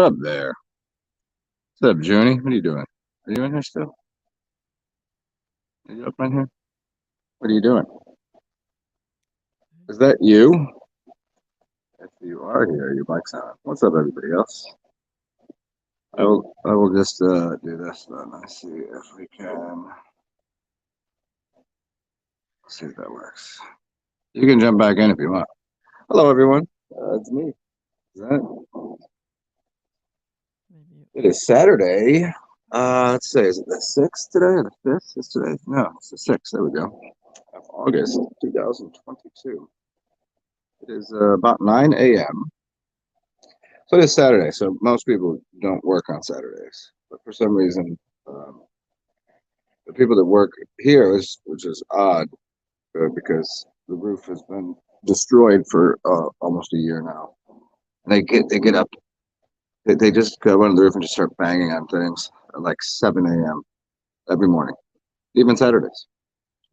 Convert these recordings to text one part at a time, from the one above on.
up there? What's up, Junie? What are you doing? Are you in here still? Are you up in here? What are you doing? Is that you? If you are here, your mic's on. What's up, everybody else? I will just do this then. I see if we can. See if that works. You can jump back in if you want. Hello, everyone. It's me. Is that? It is Saturday. Let's say, is it the 6th today or the 5th? It's today. No, it's the 6th. There we go. Of August 2022. It is about 9 a.m. So it is Saturday. So most people don't work on Saturdays, but for some reason, the people that work here which is odd, because the roof has been destroyed for almost a year now. And they get up. They just go on the roof and just start banging on things at like 7 a.m. every morning, even Saturdays.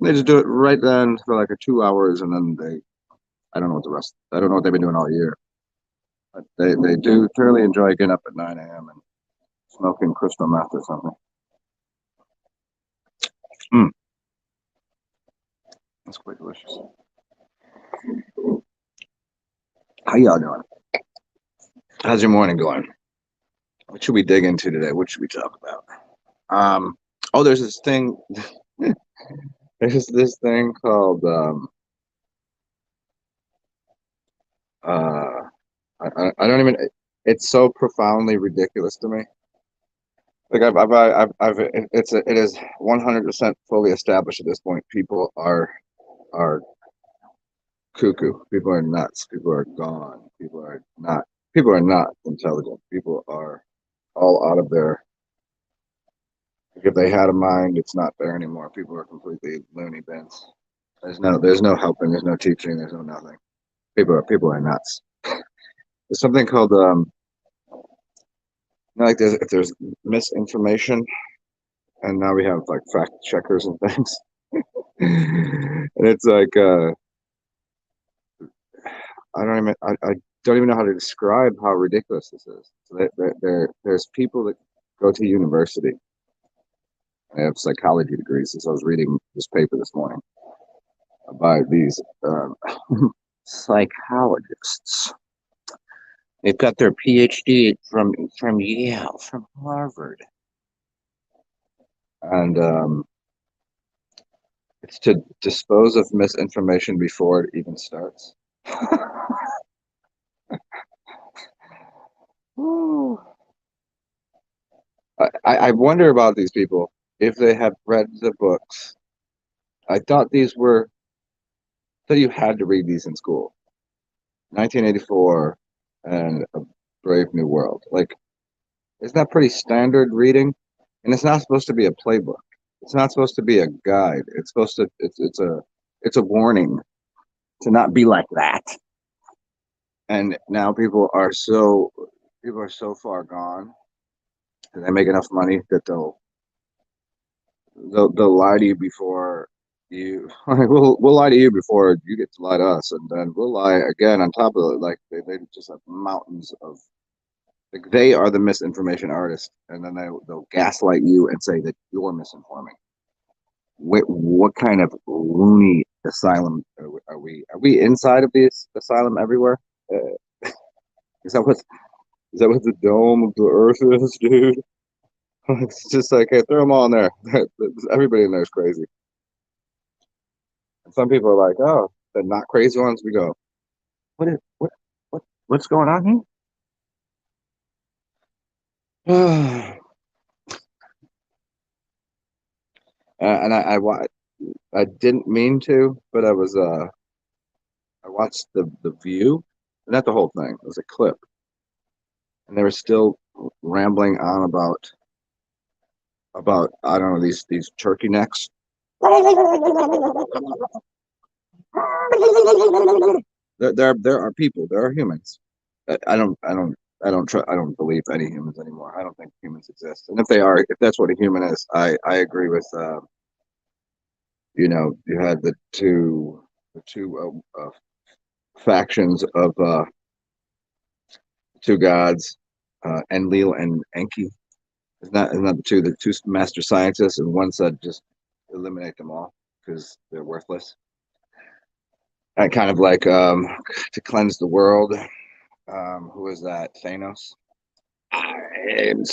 They just do it right then for like 2 hours, and then I don't know what the rest. I don't know what they've been doing all year. But they do thoroughly enjoy getting up at 9 a.m. and smoking crystal meth or something. Mm, that's quite delicious. How y'all doing? How's your morning going? What should we dig into today? What should we talk about? Oh, there's this thing. There's this thing called I don't even. It's so profoundly ridiculous to me. Like it is 100% fully established at this point. People are cuckoo. People are nuts. People are gone. People are not. People are not intelligent. People are all out of their. If they had a mind, it's not there anymore. People are completely loony bins. There's no helping. There's no teaching. There's no nothing. People are nuts. There's something called like if there's misinformation, and now we have like fact checkers and things, and it's like I don't even know how to describe how ridiculous this is. So there's people that go to university. I have psychology degrees, since I was reading this paper this morning by these psychologists. They've got their PhD from Yale, from Harvard, and it's to dispose of misinformation before it even starts. I wonder about these people if they have read the books. I thought that you had to read these in school. 1984 and A Brave New World. Like, isn't that pretty standard reading? And it's not supposed to be a playbook. It's not supposed to be a guide. It's supposed to. It's a warning to not be like that. And now people are so far gone, and they make enough money that they'll lie to you before you. We'll lie to you before you get to lie to us, and then we'll lie again on top of it. Like they just have mountains of. Like, they are the misinformation artist, and then they'll gaslight you and say that you're misinforming. What kind of loony asylum are we? Are we inside of this asylum everywhere? Is that what the dome of the earth is, dude? It's just like, hey, throw them all in there. Everybody in there is crazy. And some people are like, oh, the not crazy ones. We go, what's going on here? And I didn't mean to, but I watched the View, not the whole thing. It was a clip, and they were still rambling on about I don't know, these turkey necks. There are people, there are humans. I don't believe any humans anymore. I don't think humans exist, and if that's what a human is, I agree with you had the two factions of two gods. Enlil and Enki. Isn't that the two master scientists, and one said just eliminate them all because they're worthless. And kind of like to cleanse the world. Who is that? Thanos. I'm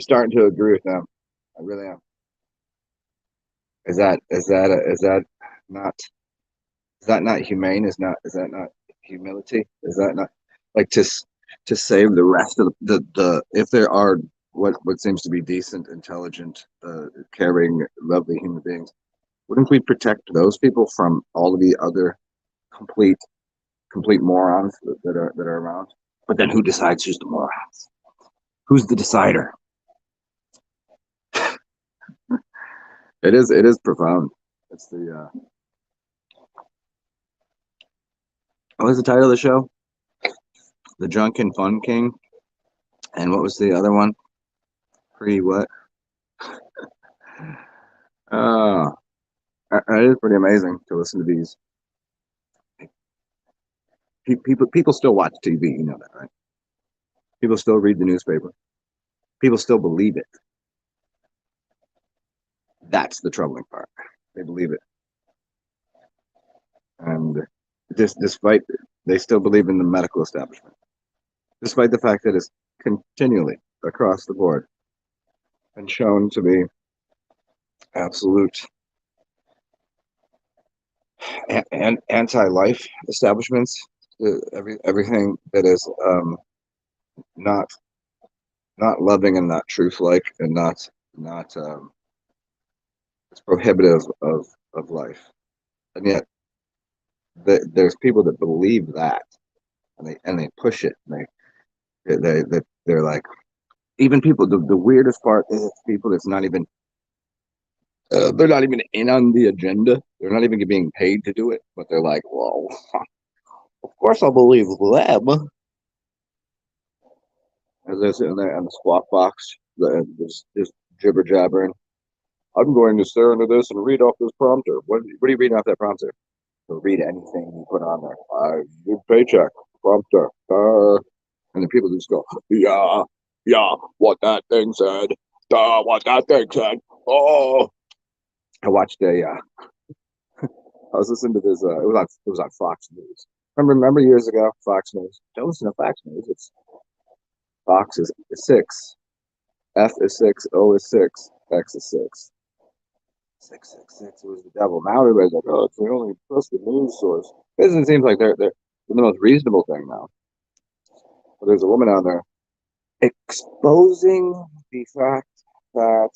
starting to agree with them. I really am. Not is that not humane? Is that not humility? Is that not like to save the rest of the if there are what seems to be decent, intelligent, caring, lovely human beings, wouldn't we protect those people from all of the other complete complete morons that are around? But then who decides who's the morons? Who's the decider? It is profound. It's the what was the title of the show? The Drunkin Fun King. And what was the other one? Pre what? Uh, it is pretty amazing to listen to these. People still watch TV, you know that, right? People still read the newspaper. People still believe it. That's the troubling part. They believe it, and despite they still believe in the medical establishment, despite the fact that it's continually across the board been shown to be absolute and anti-life establishments. Everything that is not not loving and not truth-like and not it's prohibitive of life, and yet there's people that believe that, and they push it. And they're like, even people. The weirdest part is people that's not even they're not even in on the agenda. They're not even being paid to do it, but they're like, well, of course I'll believe them. As they're sitting there on the squawk box, just jibber jabbering. I'm going to stare into this and read off this prompter. What are you reading off that prompter? To read anything you put on there. Your paycheck prompter. And then people just go, yeah, yeah, what that thing said. What that thing said. Oh, I watched I was listening to this. It was on Fox News. Remember years ago, Fox News. Don't listen to Fox News. It's Fox is six, F is six, O is six, X is six. 666 was the devil. Now everybody's like, oh, it's the only trusted news source. It doesn't seem like they're the most reasonable thing now. But there's a woman on there exposing the fact that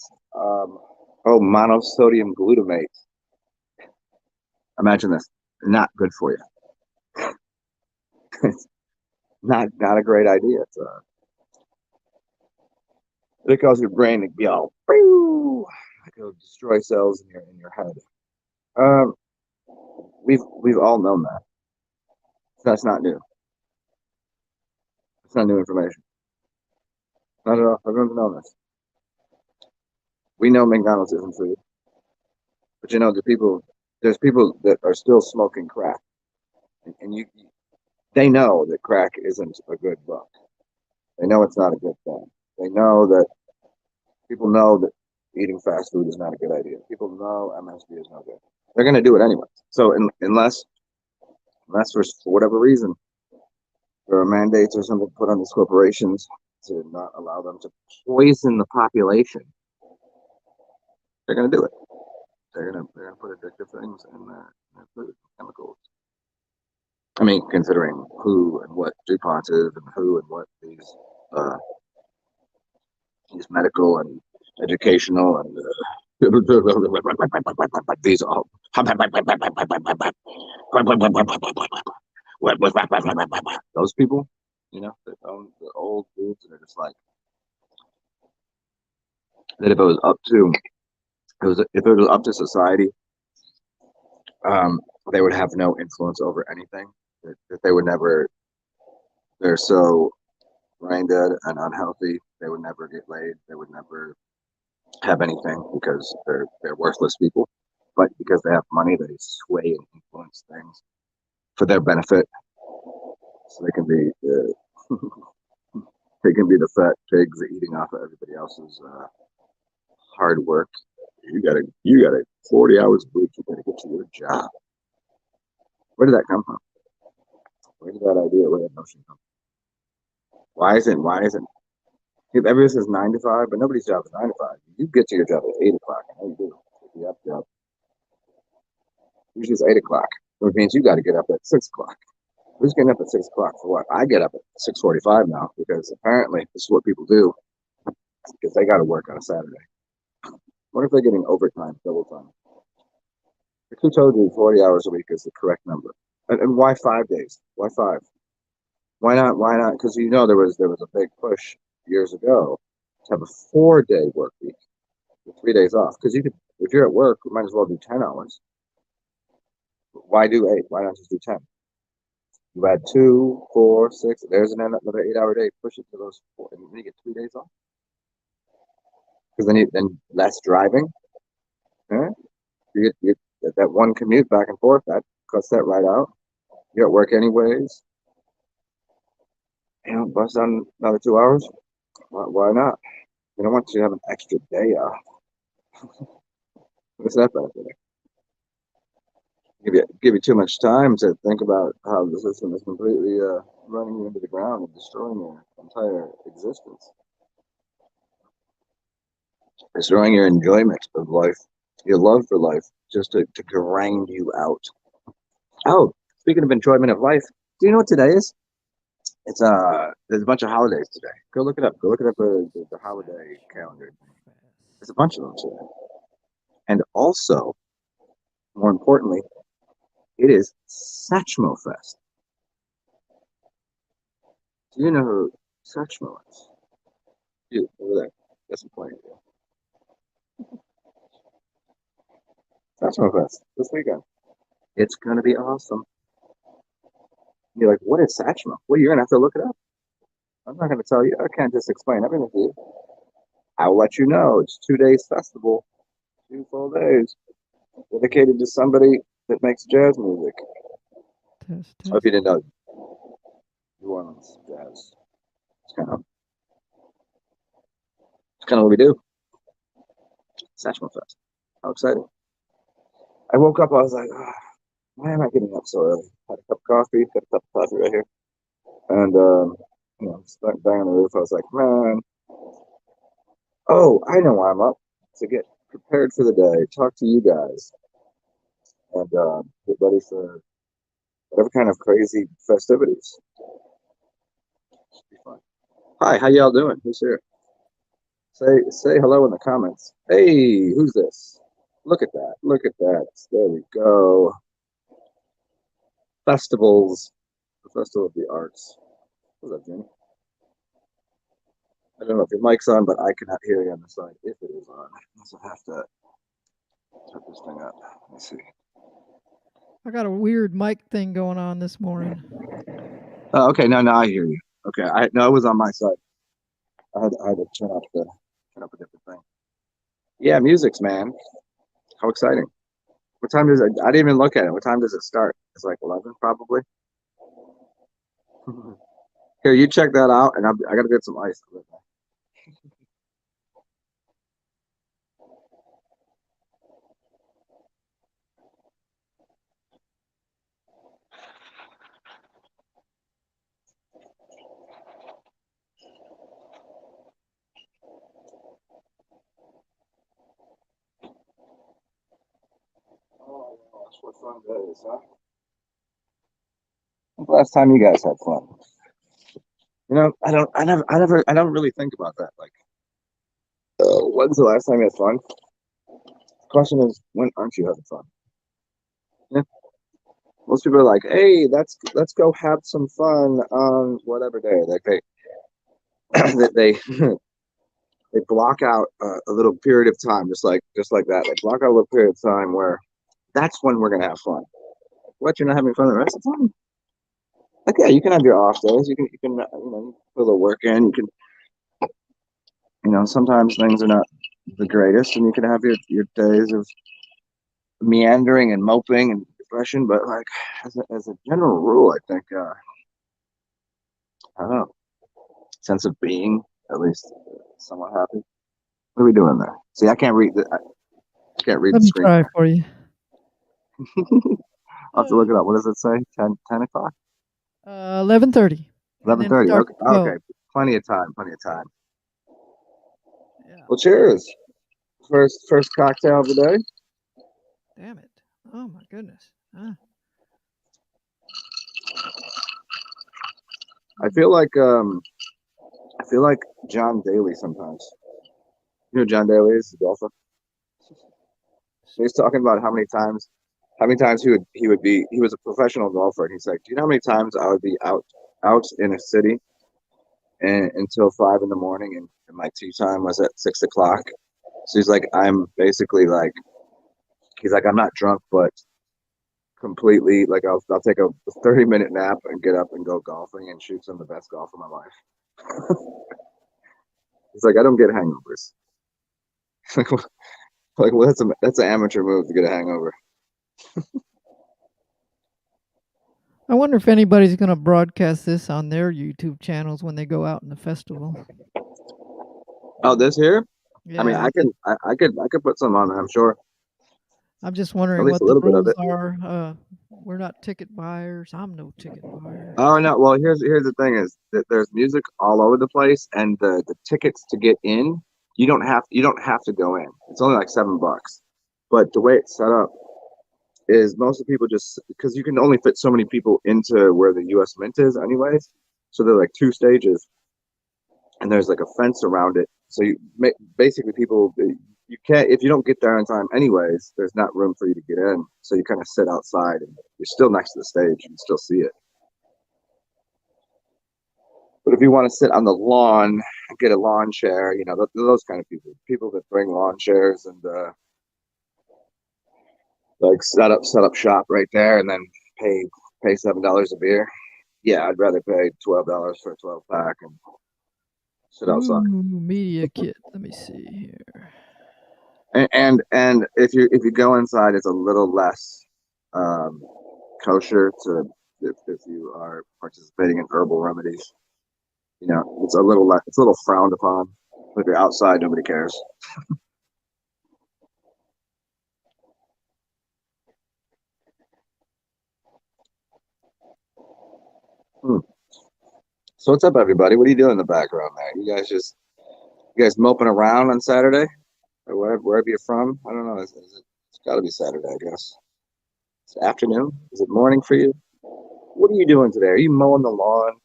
monosodium glutamate. Imagine this, not good for you. It's not a great idea. It causes your brain to go, like it'll destroy cells in your head. Um, we've all known that. That's not new. It's not new information. Not at all. Everyone's known this. We know McDonald's isn't food, but there's people that are still smoking crack, and they know that crack isn't a good look. They know it's not a good thing. They know that people know that eating fast food is not a good idea. People know MSG is no good. They're going to do it anyway. So unless for whatever reason there are mandates or something put on these corporations to not allow them to poison the population, they're going to do it. They're gonna put addictive things in their food chemicals. I mean, considering who and what DuPont is, and who and what uh, these medical and educational and these all those people, that own the old dudes, and are just like that. If it was up to society, they would have no influence over anything. That they would never. They're so brain dead and unhealthy. They would never get laid. They would never have anything because they're worthless people. But because they have money, they sway and influence things for their benefit, so they can be They can be the fat pigs eating off of everybody else's hard work. You gotta 40 hours a week. You gotta get to your job. Where did that come from? Where did that idea? Where did that notion come from? Why isn't everybody says 9 to 5, but nobody's job is 9 to 5. You get to your job at 8 o'clock. I know you do. Yep. Usually it's 8 o'clock, which means you got to get up at 6 o'clock. Who's getting up at 6 o'clock for what? I get up at 6:45 now because apparently this is what people do because they got to work on a Saturday. What if they're getting overtime, double time? Who told you 40 hours a week is the correct number? And why 5 days? Why five? Why not? Why not? Because there was a big push years ago to have a 4-day work week with 3 days off. Because if you're at work, you might as well do 10 hours. Why do 8? Why not just do 10? You add 2, 4, 6. There's another 8-hour day. Push it to those 4, and then you get 3 days off. Because then less driving. Huh? You get that one commute back and forth. That cuts that right out. You're at work anyways. Bust down another 2 hours. Why not? You don't want you to have an extra day off. What's that benefit? Give you too much time to think about how the system is completely running you into the ground and destroying your entire existence. Destroying your enjoyment of life, your love for life, just to grind you out. Oh, speaking of enjoyment of life, do you know what today is? It's there's a bunch of holidays today. Go look it up. Go look it up the holiday calendar. There's a bunch of them today. And also, more importantly, it is Satchmo Fest. Do you know who Satchmo is? You over there. That's the point. Satchmo Fest this weekend. It's gonna be awesome. You're like, what is Satchmo? Well, you're gonna have to look it up. I'm not gonna tell you. I can't just explain everything to you. I'll let you know. It's 2 days festival, 2 full days, dedicated to somebody that makes jazz music. Test. I hope you didn't know. New Orleans jazz. It's kind of what we do. Satchmo Fest. How exciting! I woke up. I was like, why am I getting up so early? Had a cup of coffee. Got a cup of coffee right here, and bang on the roof. I was like, man. Oh, I know why I'm up, to get prepared for the day, talk to you guys, and get ready for whatever kind of crazy festivities. Should be fun. Hi, how y'all doing? Who's here? Say hello in the comments. Hey, who's this? Look at that. Look at that. There we go. Festivals. The Festival of the Arts. What's up, Jenny? I don't know if your mic's on, but I cannot hear you on the side if it is on. So I have to turn this thing up. Let's see. I got a weird mic thing going on this morning. Oh, okay. Now I hear you. Okay. It was on my side. I had to turn up a different thing. Yeah, music's, man. How exciting. What time does it? I didn't even look at it. What time does it start? It's like 11, probably. Here, you check that out, and I gotta get some ice. Oh my gosh, what fun days, huh? When's the last time you guys had fun? I don't really think about that. Like, when's the last time you had fun? The question is, when aren't you having fun? Yeah. Most people are like, hey, let's go have some fun on whatever day. Like they they block out a little period of time, just like that. They block out a little period of time where that's when we're gonna have fun. What, you're not having fun the rest of the time? Like, yeah, you can have your off days. You can put a little work in. You can sometimes things are not the greatest, and you can have your days of meandering and moping and depression. But like as a general rule, I think I don't know. sense of being at least somewhat happy. What are we doing there? See, I can't read Let the me screen. try for you. I'll have to look it up. What does it say? 10 o'clock? 11:30. 11:30. Start Okay. at 12. Okay. Plenty of time. Plenty of time. Yeah. Well, cheers. First cocktail of the day. Damn it. Oh my goodness. Huh. I feel like John Daly sometimes. You know who John Daly is? The golfer. He was talking about how many times he was a professional golfer, and he's like, do you know how many times I would be out in a city and until 5 in the morning, and my tea time was at 6 o'clock. So he's like, I'm basically like, he's like, I'm not drunk, but completely like I'll take a 30-minute nap and get up and go golfing and shoot some of the best golf of my life. He's like, I don't get hangovers. Like, well, that's an amateur move to get a hangover. I wonder if anybody's going to broadcast this on their YouTube channels when they go out in the festival. Oh, this here? I mean, Yeah. I could put some on there, I'm sure. I'm just At wondering least what a the little bit of rules it. are. We're not ticket buyers. I'm no ticket buyer. Oh no, well here's the thing is that there's music all over the place, and the tickets to get in, you don't have to go in. It's only like $7. But the way it's set up is most of the people just because you can only fit so many people into where the US Mint is anyways. So they're like two stages, and there's like a fence around it. So basically people you can't if you don't get there on time anyways. There's not room for you to get in, so you kind of sit outside, and you're still next to the stage. You can still see it. But if you want to sit on the lawn, get a lawn chair, those kind of people that bring lawn chairs and like set up shop right there, and then pay $7 a beer. Yeah, I'd rather pay $12 for a 12 pack and sit outside. Ooh, media kit. Let me see here. And if you go inside, it's a little less kosher to if you are participating in herbal remedies. It's a little frowned upon. If you're outside, nobody cares. Hmm. So what's up, everybody? What are you doing in the background there? You guys moping around on Saturday, or wherever you're from? I don't know. It's got to be Saturday, I guess. It's afternoon. Is it morning for you? What are you doing today? Are you mowing the lawn?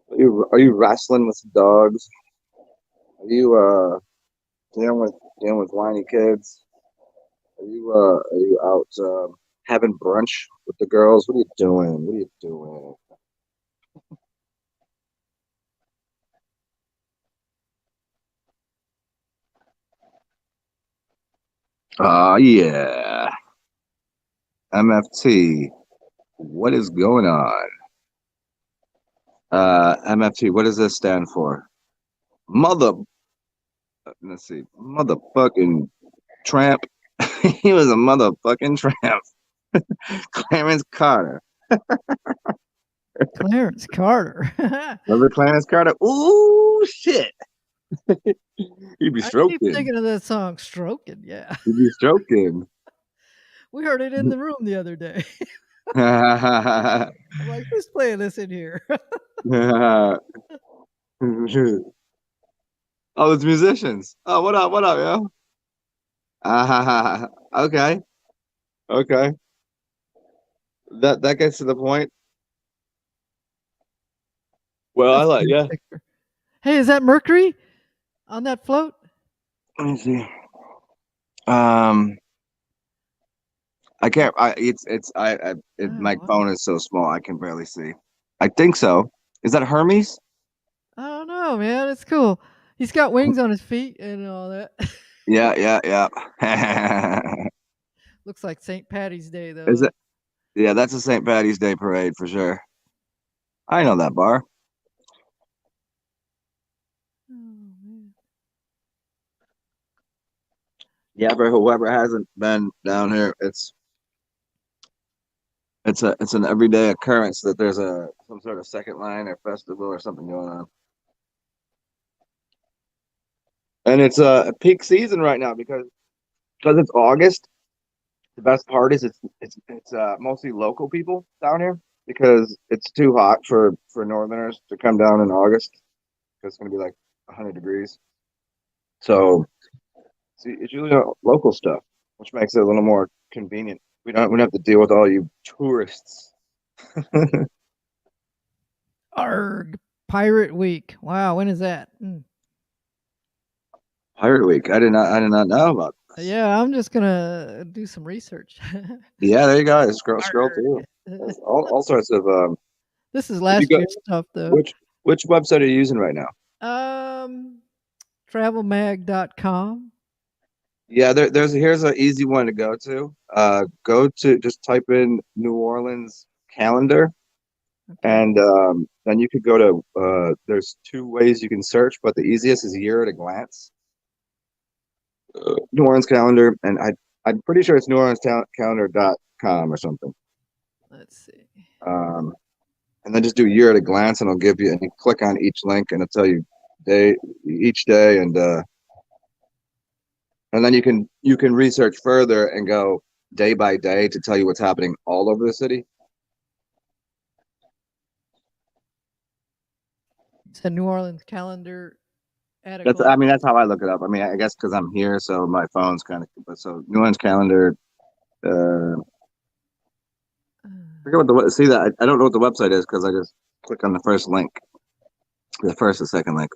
Are you wrestling with the dogs? Are you dealing with whiny kids? Are you out having brunch with the girls? What are you doing? What are you doing? Oh yeah. MFT. What is going on? MFT, what does this stand for? Mother let's see. Motherfucking tramp. He was a motherfucking tramp. Clarence Carter. Clarence Carter. Remember Clarence Carter? Ooh shit. He'd be I keep stroking. thinking of that song, Stroking. Yeah. He'd be stroking. We heard it in the room the other day. Oh, I'm like, who's playing this in here? it's musicians. Oh, what up, yo? Okay, okay. That gets to the point. Well, I That's a like, good yeah. picture. Hey, is that Mercury on that float? Let me see. Um, I can't. My Oh, phone is so small, I can barely see. I think so. Is that Hermes? I don't know, man. It's cool. He's got wings on his feet and all that. Yeah, yeah, yeah. Looks like St. Patty's Day, Is though. it? Yeah, that's a St. Patty's Day parade for sure. I know that bar. Oh, man. Yeah, for whoever hasn't been down here, it's an everyday occurrence that there's some sort of second line or festival or something going on. And it's a peak season right now because it's August. The best part is it's mostly local people down here because it's too hot for northerners to come down in August because it's going to be like 100 degrees. So it's usually local stuff, which makes it a little more convenient. We don't have to deal with all you tourists. Arg, Pirate Week. Wow, when is that? Pirate Week. I did not know about this. Yeah, I'm just gonna do some research. Yeah, there you go. Scroll Arg. through. There's all sorts of This is if you last go year's stuff, though. which website are you using right now? Travelmag.com. Yeah, here's an easy one to go to. Go to just type in New Orleans calendar, Okay. and then you could go to. There's two ways you can search, but the easiest is year at a glance. New Orleans calendar, and I'm pretty sure it's neworleanscalendar.com or something. Let's see. And then just do year at a glance, and it'll give you. And you click on each link, and it'll tell you each day, and then you can research further and go day by day to tell you what's happening all over the city. It's a New Orleans calendar at a That's glance. I mean that's how I look it up. I mean I guess because I'm here, so my phone's kind of. But so New Orleans calendar. Forget what the see that I don't know what the website is because I just click on the first link, the first or second link.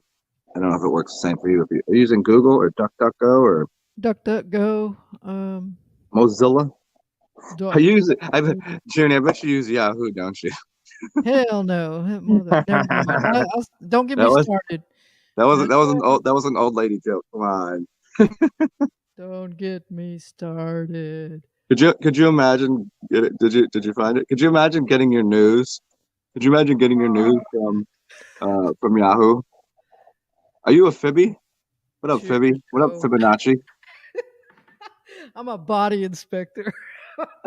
I don't know if it works the same for you. If you're using Google or DuckDuckGo or DuckDuckGo. Mozilla. Duck. I use it. Junior, I bet you use Yahoo, don't you? Hell no. Never mind. Don't get me started. That was an old lady joke. Come on. Don't get me started. Could you imagine? Did you find it? Could you imagine getting your news? Could you imagine getting your news from Yahoo? Are you a Fibby? What up, Fibby? What up, Fibonacci? I'm a body inspector.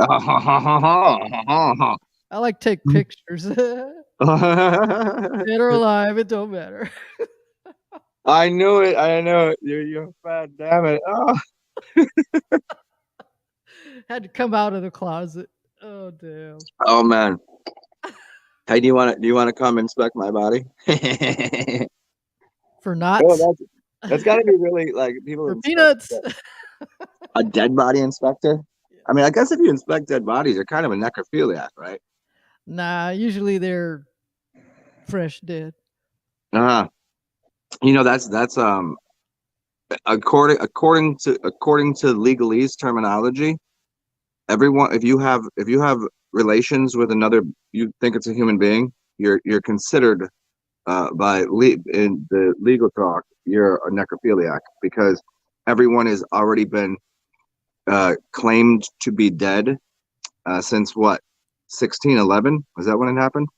I I like take pictures. Dead or alive, it don't matter. I knew it. I know it. You're fat. Damn it. Oh. Had to come out of the closet. Oh damn. Oh man. Hey, do you want to come inspect my body? For knots? Oh, that's got to be really like people. For peanuts. A dead body inspector. I mean, I guess if you inspect dead bodies, you're kind of a necrophiliac, right? Nah, usually they're fresh dead. You know that's according to legalese terminology. Everyone, if you have relations with another, you think it's a human being, you're considered in the legal talk, you're a necrophiliac because everyone has already been claimed to be dead since what 1611 was that when it happened?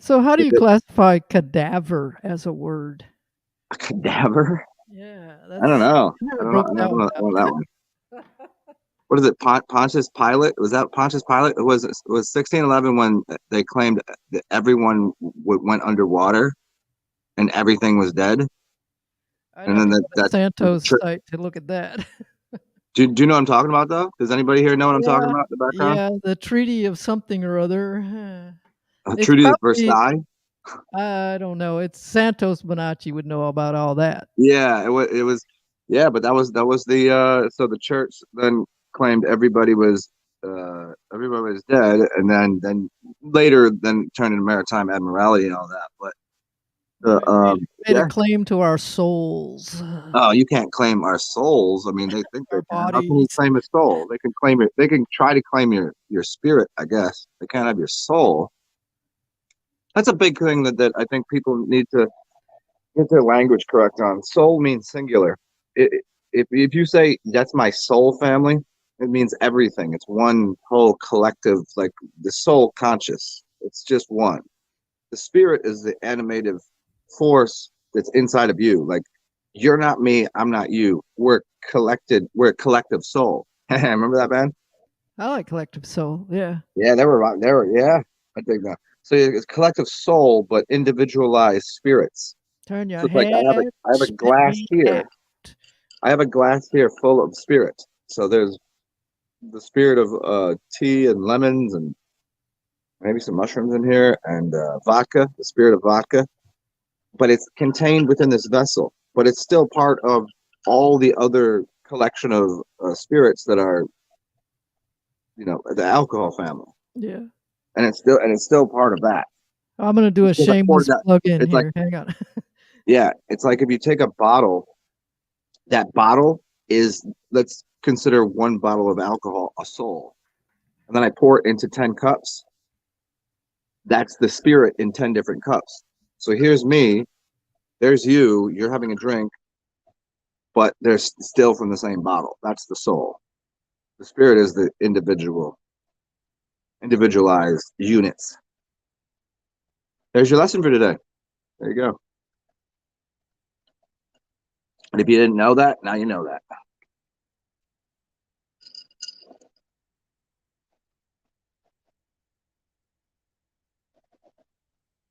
So how do you classify cadaver as a word? A cadaver? Yeah, I don't know. I don't know that one. What is it? Pontius Pilate? Was that Pontius Pilate? It was 1611 when they claimed that everyone went underwater and everything was dead. And then that Santos site to look at that. Do you know what I'm talking about though? Does anybody here know what I'm talking about in the background? Yeah, the Treaty of something or other. Treaty of Versailles. I don't know. It's Santos Bonacci would know about all that. Yeah, it was. Yeah, but that was the so the church then claimed everybody was dead, and then later turned into maritime admiralty and all that. But made a claim to our souls. Oh, you can't claim our souls. I mean, they think they can. How can you claim a soul? They can claim it. They can try to claim your spirit, I guess. They can't have your soul. That's a big thing that I think people need to get their language correct on. Soul means singular. If you say that's my soul family, it means everything. It's one whole collective, like the soul conscious. It's just one. The spirit is the animative force that's inside of you. Like you're not me, I'm not you. We're a collective soul. Remember that band? I like Collective Soul. Yeah. Yeah, they were. Yeah, I think that. So it's collective soul, but individualized spirits. Turn your so head. Like I have a glass here. I have a glass here full of spirit. So there's the spirit of tea and lemons and maybe some mushrooms in here and vodka, the spirit of vodka. But it's contained within this vessel. But it's still part of all the other collection of spirits that are, the alcohol family. Yeah. And it's still part of that. I'm gonna do a Because I poured shameless that. plug in It's like, here. Hang on. yeah, it's like if you take a bottle, that bottle is, let's consider one bottle of alcohol a soul. And then I pour it into 10 cups. That's the spirit in 10 different cups. So here's me, there's you, you're having a drink, but they're still from the same bottle. That's the soul. The spirit is the individualized units. There's your lesson for today. There you go. And if you didn't know that, now you know that.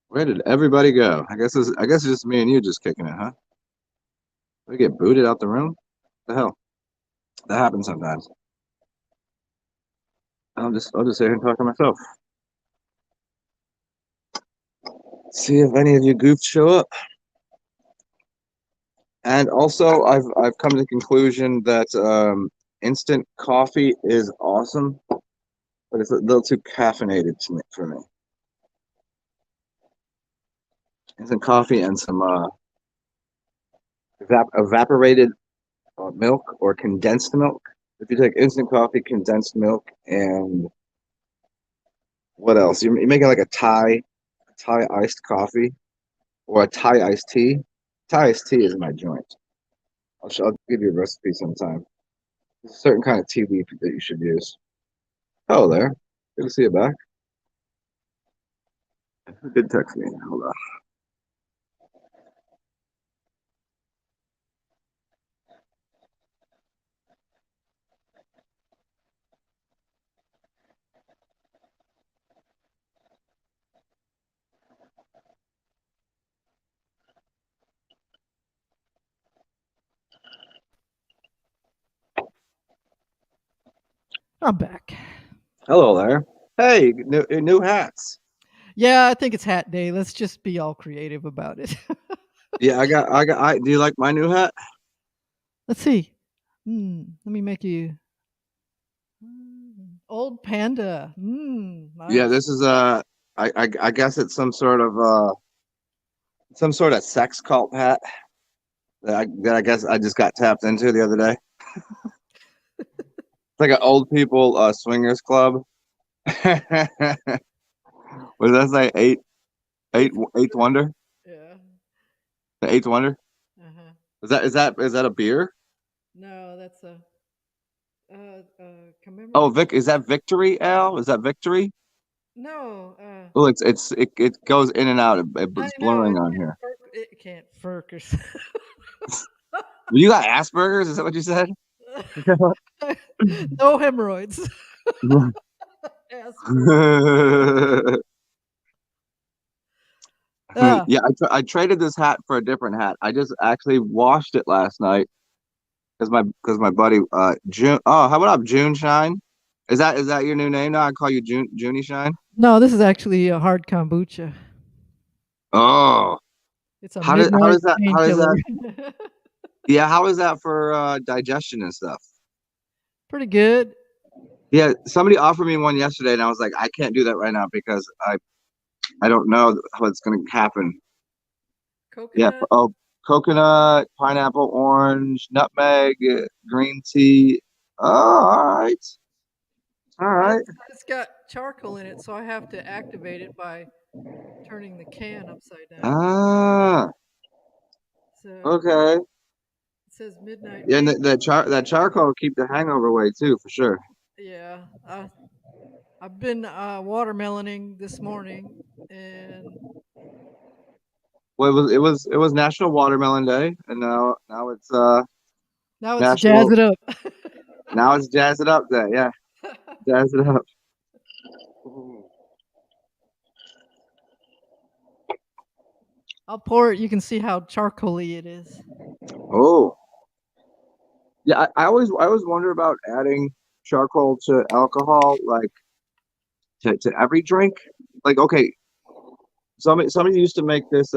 Where did everybody go? I guess it's just me and you just kicking it, huh? We get booted out the room? What the hell? That happens sometimes. I'll just sit here and talk to myself. See if any of you goofs show up. And also, I've come to the conclusion that instant coffee is awesome, but it's a little too caffeinated for me. Instant coffee and some evaporated milk or condensed milk. If you take instant coffee, condensed milk, and what else? You're making like a Thai iced coffee or a Thai iced tea. Thai iced tea is my joint. I'll give you a recipe sometime. There's a certain kind of tea leaf that you should use. Oh, there. Good to see you back. Who did text me? Hold on. I'm back. Hello there. Hey, new hats. Yeah, I think it's hat day. Let's just be all creative about it. Yeah, do you like my new hat? Let's see. Let me make you old panda. Yeah, Nice. this is I guess it's some sort of sex cult hat that I guess I just got tapped into the other day. It's like an old people swingers club. What does that say? Eighth wonder? Yeah. The eighth wonder? Uh-huh. Is that a beer? No, that's a Oh, commemorative. Vic, is that Victory, Al? Is that Victory? No, Oh, it goes in and out. I It's know blurring on here. it can't focus. You got Asperger's? Is that what you said? No hemorrhoids. Asperger's. Ah, Yeah, I traded this hat for a different hat. I just actually washed it last night because my buddy June. Oh, how about June Shine? Is that your new name now? I call you Junie Shine. no, this is actually a hard kombucha. Oh, It's a how midnight does that how does painkiller. that yeah, how is that for digestion and stuff? Pretty good. Yeah, somebody offered me one yesterday, and I was like, I can't do that right now because I don't know how it's going to happen. Yeah. Coconut. Oh, coconut, pineapple, orange, nutmeg, green tea. Oh, all right. All right. It's got charcoal in it, so I have to activate it by turning the can upside down. Ah, So okay. it says midnight Yeah, and pain. that charcoal will keep the hangover away too, for sure. Yeah, I've been watermeloning this morning, and Well, it was National Watermelon Day, and now it's now it's jazz National it up. now it's Jazz It Up Day. Yeah, jazz it up. I'll pour it. You can see how charcoaly it is. Oh, Yeah, I always wonder about adding charcoal to alcohol, like to every drink. Like, okay, somebody used to make this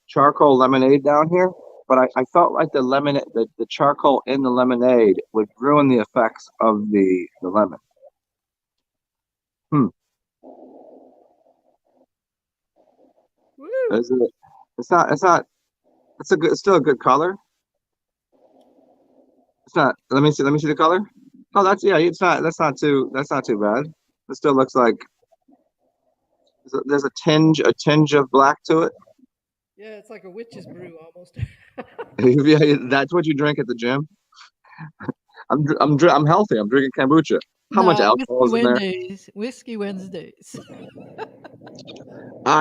charcoal lemonade down here, but I felt like the charcoal in the lemonade would ruin the effects of the lemon. Hmm. Woo! Is it? It's not. It's a good. It's still a good color. It's not. Let me see the color. Oh, that's yeah. It's not. That's not too bad. It still looks like there's a tinge of black to it. Yeah, it's like a witch's brew almost. Yeah, that's what you drink at the gym. I'm healthy. I'm drinking kombucha. How much No, alcohol whiskey is in there? Wednesdays. Whiskey Wednesdays.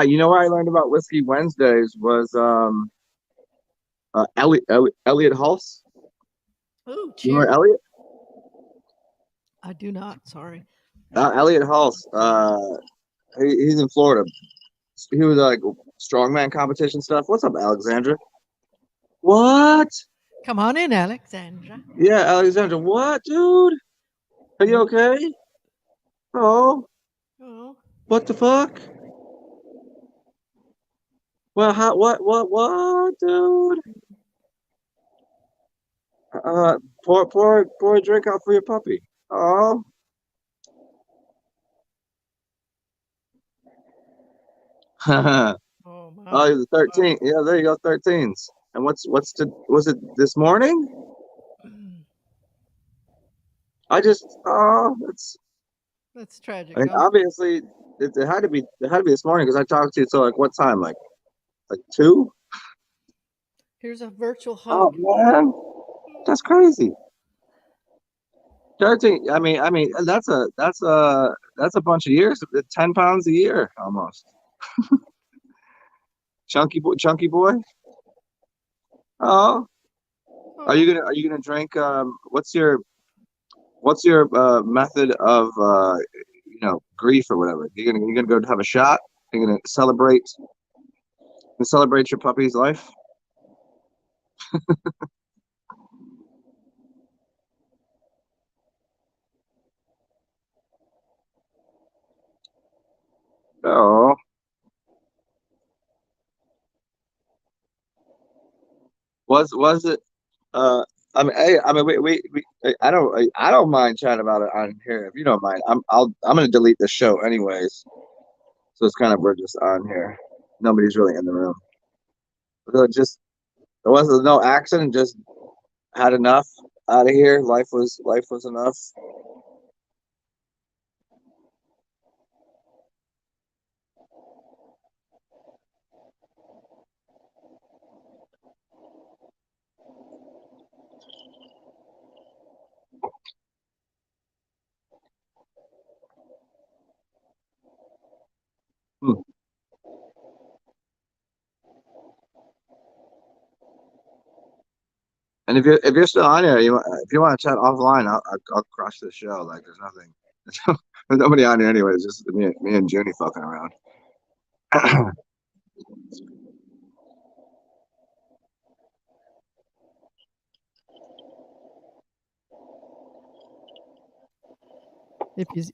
You know what I learned about Whiskey Wednesdays was Elliot Hulse. Oh, You remember cheers. Elliot? I do not. Sorry. Elliot Hulse. He's in Florida. He was like strongman competition stuff. What's up, Alexandra? What? Come on in, Alexandra. Yeah, Alexandra. What, dude? Are you okay? Oh, Oh, what the fuck? Well, how? What, dude? Pour a drink out for your puppy. Oh, oh, oh my. he's a 13. Yeah, there you go, 13s. And was it this morning? It's. That's I tragic, mean, huh? obviously, it had to be. It had to be this morning because I talked to you till like what time? Like 2? Here's a virtual Oh hug. man, that's crazy. 13. That's a bunch of years. 10 pounds a year almost. Chunky boy. Oh, Oh, are you gonna drink? What's your method of grief or whatever? You gonna go have a shot? You're gonna celebrate your puppy's life? Oh, was it? Uh, I don't mind chatting about it on here if you don't mind. I'm gonna delete the show anyways, so it's kind of we're just on here. Nobody's really in the room. So there was no accident. Just had enough out of here. Life was enough. Hmm. And if you're still on here, if you want to chat offline, I'll crush the show. Like there's nothing, there's nobody on here anyway. It's just me and Junie fucking around.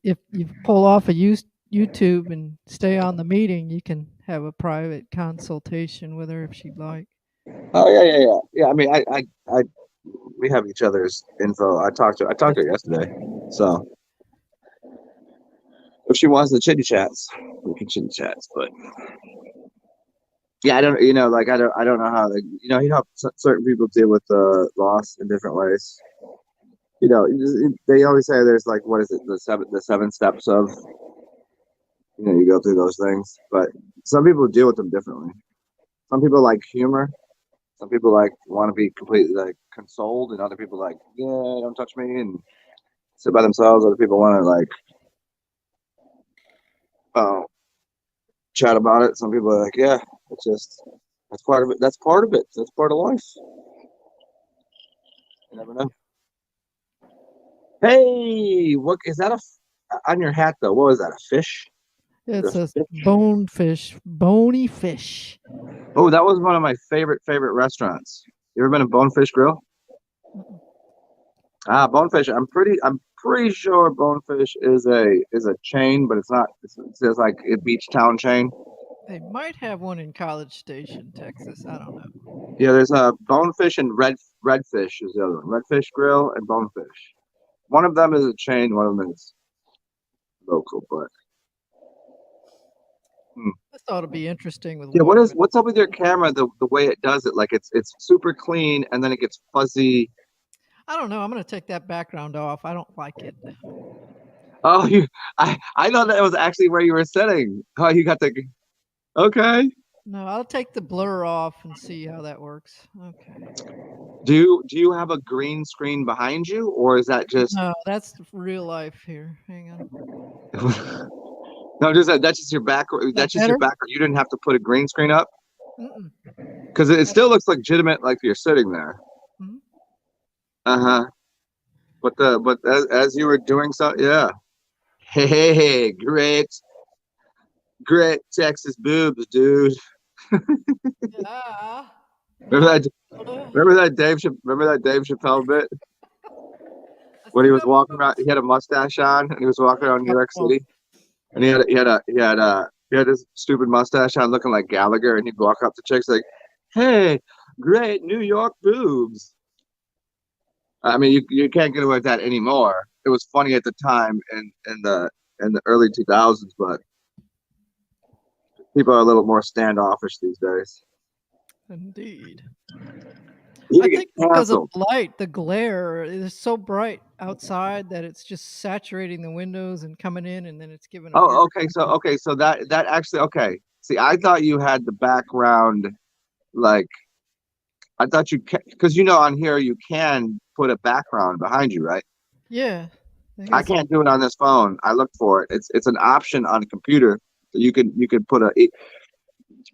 if you pull off a YouTube and stay on the meeting, you can have a private consultation with her if she'd like. Oh yeah. I mean, I we have each other's info. I talked to That's her yesterday, so if she wants the chitty chats, we can chitty chats. But yeah, I don't, like I don't know how, like, how certain people deal with loss in different ways. They always say there's like what is it, the seven steps of, you go through those things, but some people deal with them differently. Some people like humor. Some people like want to be completely like consoled, and other people like, yeah, don't touch me and sit by themselves. Other people want to like, uh, chat about it. Some people are like, yeah, it's just that's part of it. That's part of it. That's part of life. You never know. Hey, what is that on your hat though? What was that? A fish? It's A a fish? bonefish, bony fish. Oh, that was one of my favorite restaurants. You ever been to Bonefish Grill? Bonefish. I'm pretty sure Bonefish is a chain, but it's not. It's just like a beach town chain. They might have one in College Station, Texas. I don't know. Yeah, there's a Bonefish and Redfish is the other one. Redfish Grill and Bonefish. One of them is a chain. One of them is local, but. This ought to be interesting with Yeah, watermelon. what's up with your camera? The way it does it, like it's super clean and then it gets fuzzy. I don't know. I'm going to take that background off. I don't like it. Oh, I thought that was actually where you were sitting. Oh, you got the okay. No, I'll take the blur off and see how that works. Okay. Do you have a green screen behind you, or is that just No, that's real life here. Hang on. no? Just that's just your back. That's just your better? background. You didn't have to put a green screen up Mm-mm. because it still looks legitimate, like you're sitting there. Mhm. Uh-huh. But as you were doing so, yeah. Hey, great Texas boobs, dude. Yeah. Remember that? I Remember that Dave Chappelle bit when he still was got walking around? boobs. He had a mustache on, and he was walking around New York Oh, City, and he had this stupid mustache on, looking like Gallagher, and he'd walk up to chicks like, "Hey, great New York boobs." I mean, you can't get away with that anymore. It was funny at the time in the early 2000s, but people are a little more standoffish these days. indeed. You I need to get think because of canceled. the light, the glare is so bright outside that it's just saturating the windows and coming in, and then it's giving a weird. Oh, okay, so that actually okay. See, I thought you had the background like I thought you because on here you can put a background behind you, right? Yeah. I Because can't do it on this phone. I looked for it. It's an option on a computer that you can put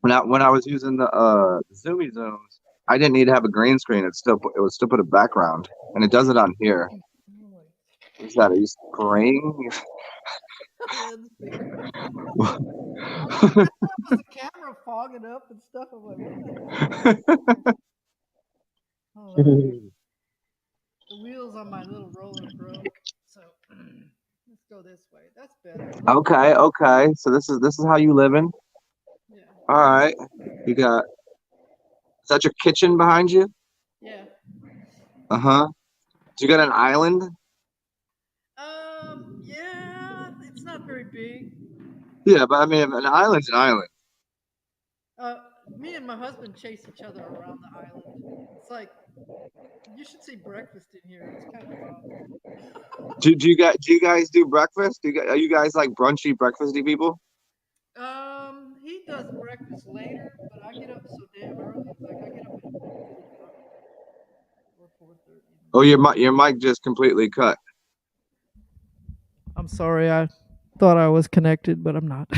when I was using the Zoomy Zooms, I didn't need to have a green screen. It would still put a background, and it does it on here. What's that? Are you spraying? was the camera fogging up and stuff. I'm like, what the heck? Oh, the wheels on my little roller broke. So let's go this way. That's better. Okay. So this is how you living. Yeah. All right. You got is that your kitchen behind you? Yeah. Uh-huh. Do you got an island? Yeah, it's not very big. Yeah, but I mean an island's an island. Uh, Me and my husband chase each other around the island. It's like you should see breakfast in here. It's kind of wild. Do you guys do breakfast? Are you guys like brunchy breakfasty people? He does breakfast later, but I get up so damn early. Like I get up at 4:45 or 4:30. Oh, your mic just completely cut. I'm sorry. I thought I was connected, but I'm not.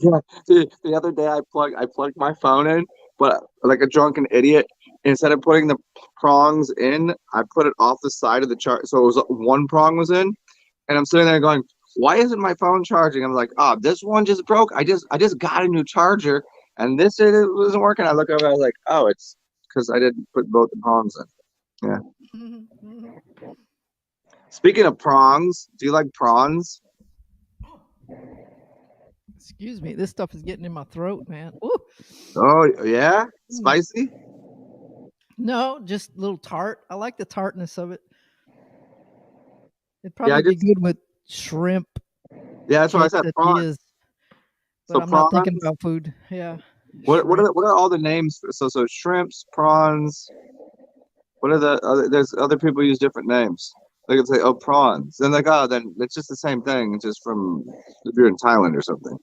Yeah, the other day I plugged my phone in, but like a drunken idiot, instead of putting the prongs in, I put it off the side of the chart, so it was one prong was in, and I'm sitting there going, "Why isn't my phone charging?" I'm like, "Oh, this one just broke. I just got a new charger, and this it wasn't working." I look over, I was like, "Oh, it's because I didn't put both the prongs in." Yeah. Speaking of prongs, do you like prawns? Excuse me. This stuff is getting in my throat, man. Ooh. Oh yeah, spicy. No, just a little tart. I like the tartness of it. It'd Yeah, I probably be just good with shrimp yeah, that's why I said prawn. quesadillas, but So I'm not thinking prawns. about food. Yeah. What Shrimp. are all the names? So shrimps, prawns. What are the other? There's other people use different names. They could say oh prawns. Then like oh then it's just the same thing. It's just from if you're in Thailand or something.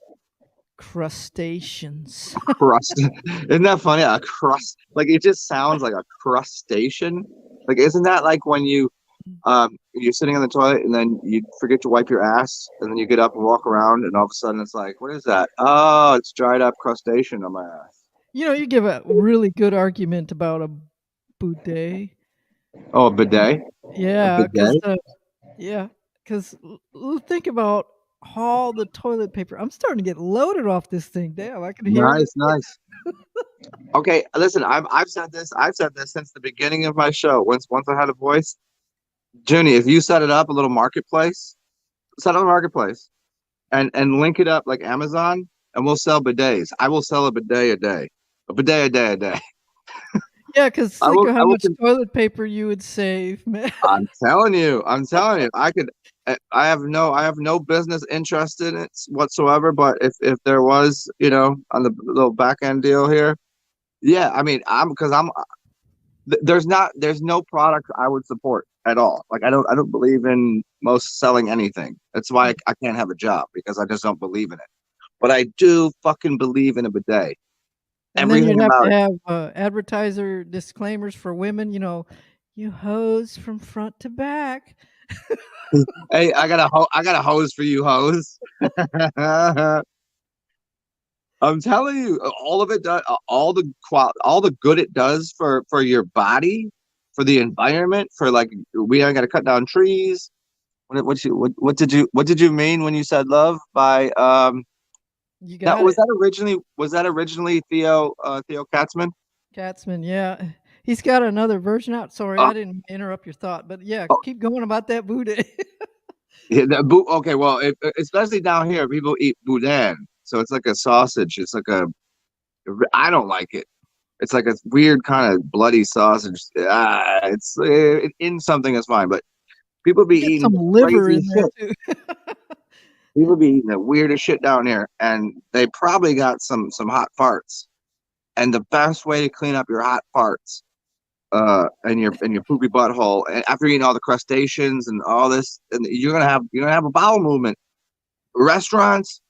Crustaceans. Crust. Isn't that funny? A crust. Like it just sounds like a crustacean. Like isn't that like when you're sitting in the toilet and then you forget to wipe your ass and then you get up and walk around and all of a sudden it's like what is that? Oh, it's dried up crustacean on my ass. You give a really good argument about a bidet. Oh, a bidet. A Yeah, bidet. because think about all the toilet paper. I'm starting to get loaded off this thing. Damn, I can hear it. Nice. Okay, listen, I've said this. I've said this since the beginning of my show. Once I had a voice, Junie, if you set it up a little marketplace, set up a marketplace, and link it up like Amazon, and we'll sell bidets. I will sell a bidet a day, a bidet a day a day. Yeah, because I think will. of I how will. much toilet paper you would save, man. I'm telling you. I'm telling you. I could. I have no business interest in it whatsoever. But if there was, on the little back end deal here, yeah. I mean, there's no product I would support at all. Like I don't believe in most selling anything. That's why I can't have a job because I just don't believe in it. But I do fucking believe in a bidet. And then Everything you'd have about to it. have advertiser disclaimers for women. You hose from front to back. Hey, I got a hose for you, hose. I'm telling you, all of it does, all the good it does for your body, for the environment, for like we ain't got to cut down trees. What did you mean when you said love by You that got it, was that originally Theo Katzman? Katzman. Yeah, he's got another version out. Sorry, Uh, I didn't interrupt your thought, but yeah, oh, keep going about that Buddha. yeah, okay, well, especially down here, people eat boudin, so it's like a sausage. It's like a I don't like it. It's like a weird kind of bloody sausage. It's in something is fine, but people be Get some eating liver crazy in there shit. too. People be eating the weirdest shit down here, and they probably got some hot farts. And the best way to clean up your hot farts, and your poopy butthole, and after eating all the crustaceans and all this, and you're gonna have a bowel movement. Restaurants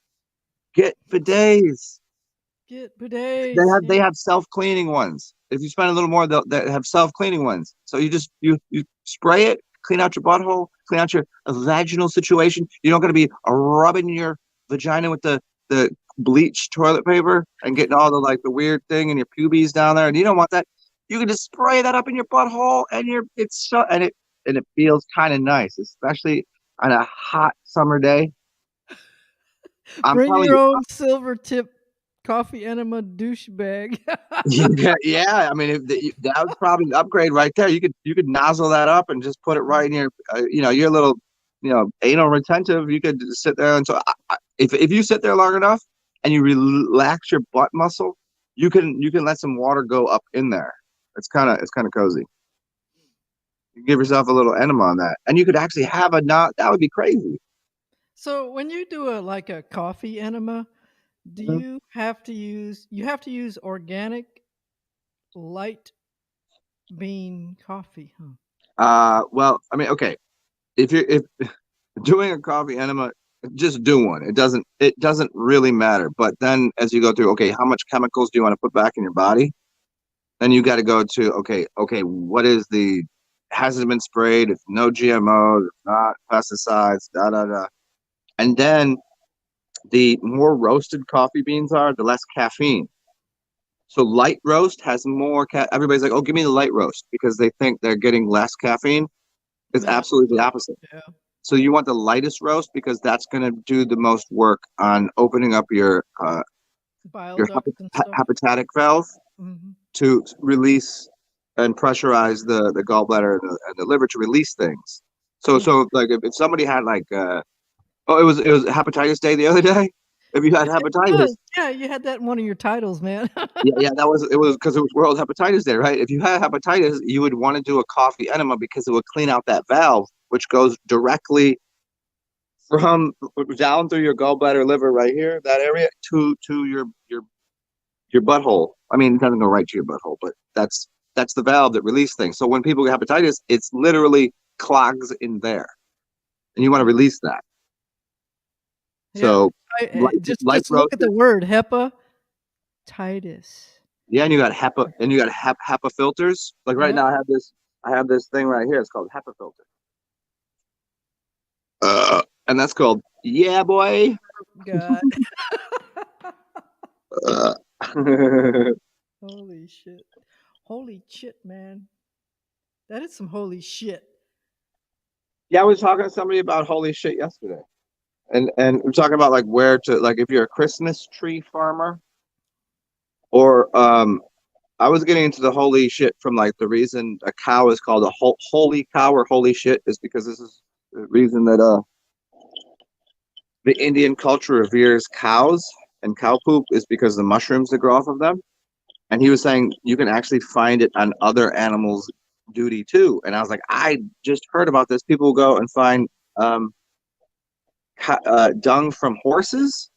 get bidets. Get bidets. Yeah. They have self cleaning ones. If you spend a little more, they have self cleaning ones. So you spray it, clean out your butthole, clean out your vaginal situation. You don't got to be rubbing your vagina with the bleached toilet paper and getting all the like the weird thing in your pubes down there. And you don't want that. You can just spray that up in your butthole, and it feels kind of nice, especially on a hot summer day. I'm Bring telling your you, own silver tip coffee enema douchebag. yeah, yeah. I mean, that was probably an upgrade right there. You could nozzle that up and just put it right in your, your little, anal retentive. You could just sit there until if you sit there long enough and you relax your butt muscle, you can let some water go up in there. It's kind of cozy. You give yourself a little enema on that, and you could actually have a not. That would be crazy. So when you do a coffee enema, do Mhm. you have to use organic light bean coffee, huh? Well, I mean, okay, if doing a coffee enema, just do one. It doesn't really matter. But then as you go through, okay, how much chemicals do you want to put back in your body? Then you got to go to okay, what is the has it been sprayed? If no GMOs, if not pesticides, da da da. And then the more roasted coffee beans are, the less caffeine. So light roast has more everybody's like, "Oh, give me the light roast," because they think they're getting less caffeine. It's Yeah. absolutely the opposite. Yeah. So you want the lightest roast because that's going to do the most work on opening up Bile your ducts and stuff. hepatic valve Hmm. to release and pressurize the gallbladder and the liver to release things. So Yeah. like if somebody had like it was hepatitis day the other day. If you had It was. hepatitis, Yeah, you had that in one of your titles, man. yeah, it was because it was World Hepatitis Day, right? If you had hepatitis, you would want to do a coffee enema because it would clean out that valve, which goes directly from down through your gallbladder liver right here, that area, to your butthole. I mean, it doesn't go right to your butthole, but that's the valve that releases things. So when people get hepatitis, it's literally clogs in there, and you want to release that. Yeah. So light Just look at roasted, the word hepatitis. yeah, and you got HEPA filters. Like right Yep. now, I have this thing right here. It's called HEPA filter, and that's called yeah, boy. God. Uh, Holy shit. Holy shit, man. That is some holy shit. yeah, I was talking to somebody about holy shit yesterday. And we're talking about like where to like if you're a Christmas tree farmer, Or I was getting into the holy shit from like the reason a cow is called a holy cow or holy shit is because this is the reason that the Indian culture reveres cows and cow poop is because the mushrooms that grow off of them. And he was saying you can actually find it on other animals' duty too. And I was like, I just heard about this. People go and find um, dung from horses.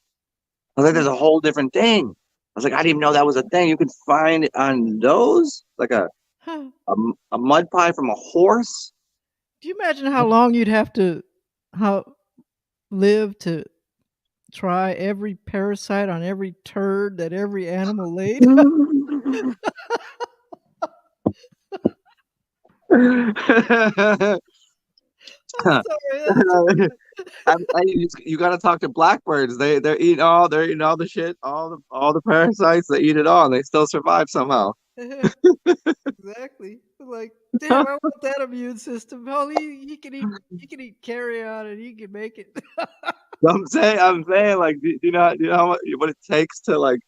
I was like, there's a whole different thing. I was like, I didn't even know that was a thing. You could find it on those, like a mud pie from a horse. Do you imagine how long you'd have to live to try every parasite on every turd that every animal laid? I'm sorry. You got to talk to blackbirds. They're eating all the shit, all the parasites. They eat it all, and they still survive somehow. Exactly. Like, damn, I want that immune system. Hell, he can eat carrion and he can make it. I'm saying, like, do you know how much, what it takes to like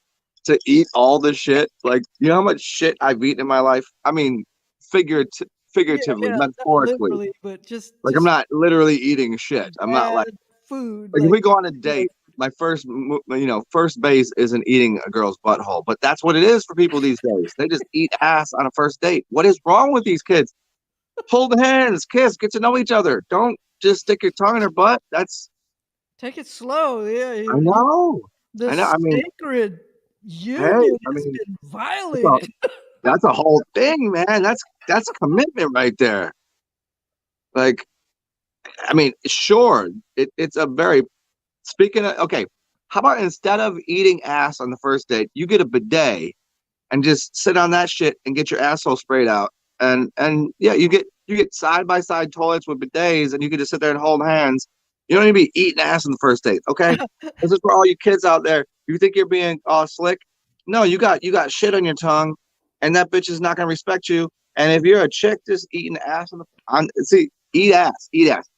to eat all the shit? Like, you know how much shit I've eaten in my life? I mean, figuratively, Yeah, not metaphorically. literally, but just Like, I'm not literally eating shit. I'm not bad like food. if we go on a date, my first base isn't eating a girl's butthole, but that's what it is for people these days. They just eat ass on a first date. What is wrong with these kids? Hold hands, kiss, get to know each other. Don't just stick your tongue in her butt. That's take it slow. Yeah, I know. the I know. I mean, sacred hey, union I has mean, been that's a, violated. that's a whole thing, man. That's commitment right there. Like, I mean, sure, it's a very speaking of okay. How about instead of eating ass on the first date, you get a bidet and just sit on that shit and get your asshole sprayed out. And yeah, you get side by side toilets with bidets, and you can just sit there and hold hands. You don't need to be eating ass on the first date, okay? This is for all you kids out there. You think you're being all slick? No, you got shit on your tongue, and that bitch is not gonna respect you. And if you're a chick just eating ass eat ass,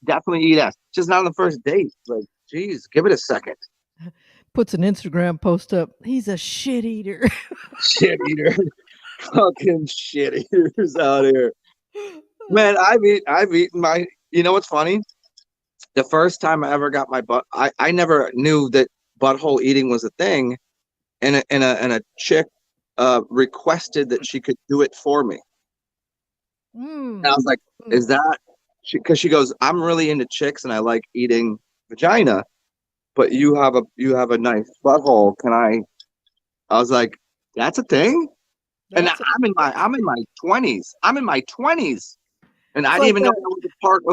definitely eat ass. Just not on the first date. Like, geez, give it a second. Puts an Instagram post up. He's a shit eater. Shit eater. Fucking shit eaters out here. Man, I've eaten my you know what's funny? The first time I ever got my I never knew that butthole eating was a thing and a chick requested that she could do it for me. And I was like, is that because she goes, I'm really into chicks and I like eating vagina, but you have a nice butthole. I was like, that's a thing? And That's I'm in my 20s. I'm in my 20s. And I didn't like even know that was a part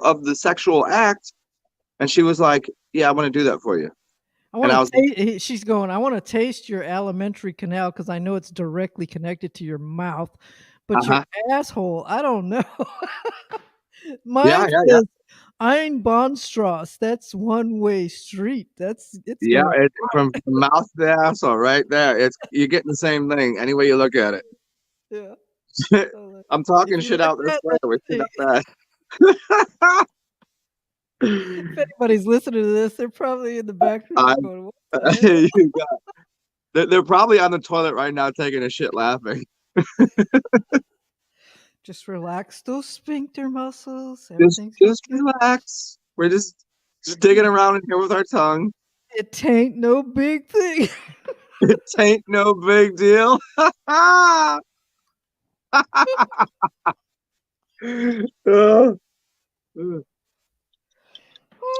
of the sexual act. And she was like, yeah, I want to do that for you. I And want I was to. She's going. I want to taste your alimentary canal because I know it's directly connected to your mouth, but your uh-huh. asshole, I don't know. Yeah, Mine yeah, yeah. says Einbahnstrasse. That's one way street. It's Yeah, going. from the mouth to the asshole right there. You're getting the same thing any way you look at Yeah. it. I'm talking If you shit like out this that, way that's with shit me. out that. If anybody's listening to this, they're probably in the back I, room going, "What the hell?" you got, they're probably on the toilet right now taking a shit laughing. Just relax those sphincter muscles. Just Everything's just okay. relax. We're just digging around in here with our tongue. It ain't no big thing. It ain't no big deal. Oh,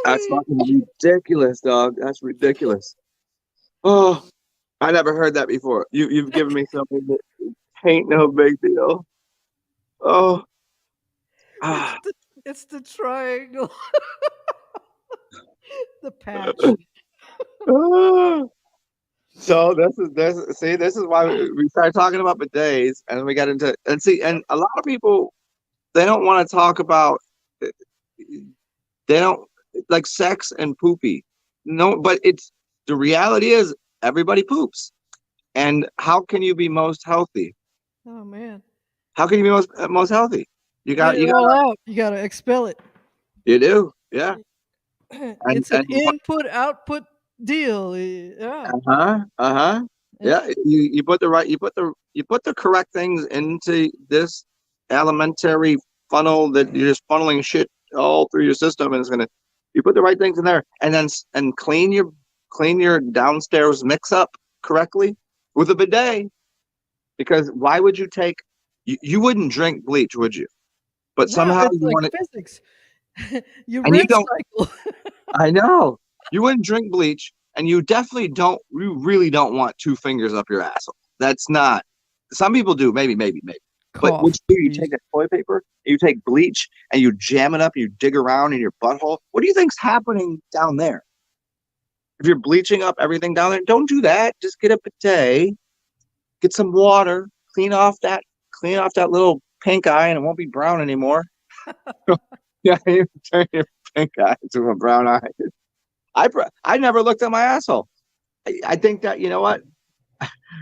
that's Holy fucking ridiculous, dog. That's ridiculous. Oh, I never heard that before. You've given me something that ain't no big deal. Oh, It's ah, the it's the triangle, the patch. ah. So this is why we started talking about bidets, and then we got into and see, and a lot of people they don't want to talk about they don't like sex and poopy. No, but it's the reality is everybody poops. And how can you be most healthy? Oh man, How can you be most healthy? You get got it you all got out. You gotta expel it. you do, yeah. And It's an input output deal. Yeah. uh-huh. Yeah, you put the correct things into this alimentary funnel that you're just funneling shit all through your system, and you put the right things in there, and then clean your downstairs mix up correctly with a bidet. Because why would you wouldn't drink bleach, would you? But No, somehow it's you like want it, physics. You and you rinse don't. cycle. I know you wouldn't drink bleach, and you definitely don't. You really don't want two fingers up your asshole. That's not. Some people do, maybe. But what Cough, you do, you please. take a toilet paper, you take bleach, and you jam it up. You dig around in your butthole. What do you think's happening down there? If you're bleaching up everything down there, don't do that. Just get a bidet, get some water, clean off that little pink eye, and it won't be brown anymore. Yeah, you turn your pink eye into a brown eye. I never looked at my asshole. I think that you know what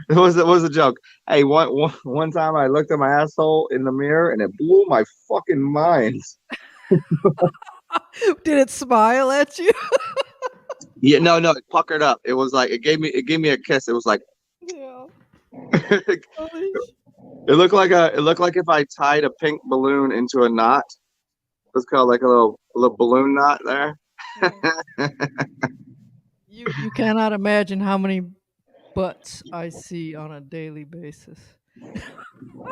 it was a joke. Hey, one time I looked at my asshole in the mirror and it blew my fucking mind. Did it smile at you? Yeah, no, it puckered up. It was like it gave me a kiss. It was like Yeah. it Holy looked like if I tied a pink balloon into a knot. It was called like a little balloon knot there. You cannot imagine how many butts I see on a daily basis.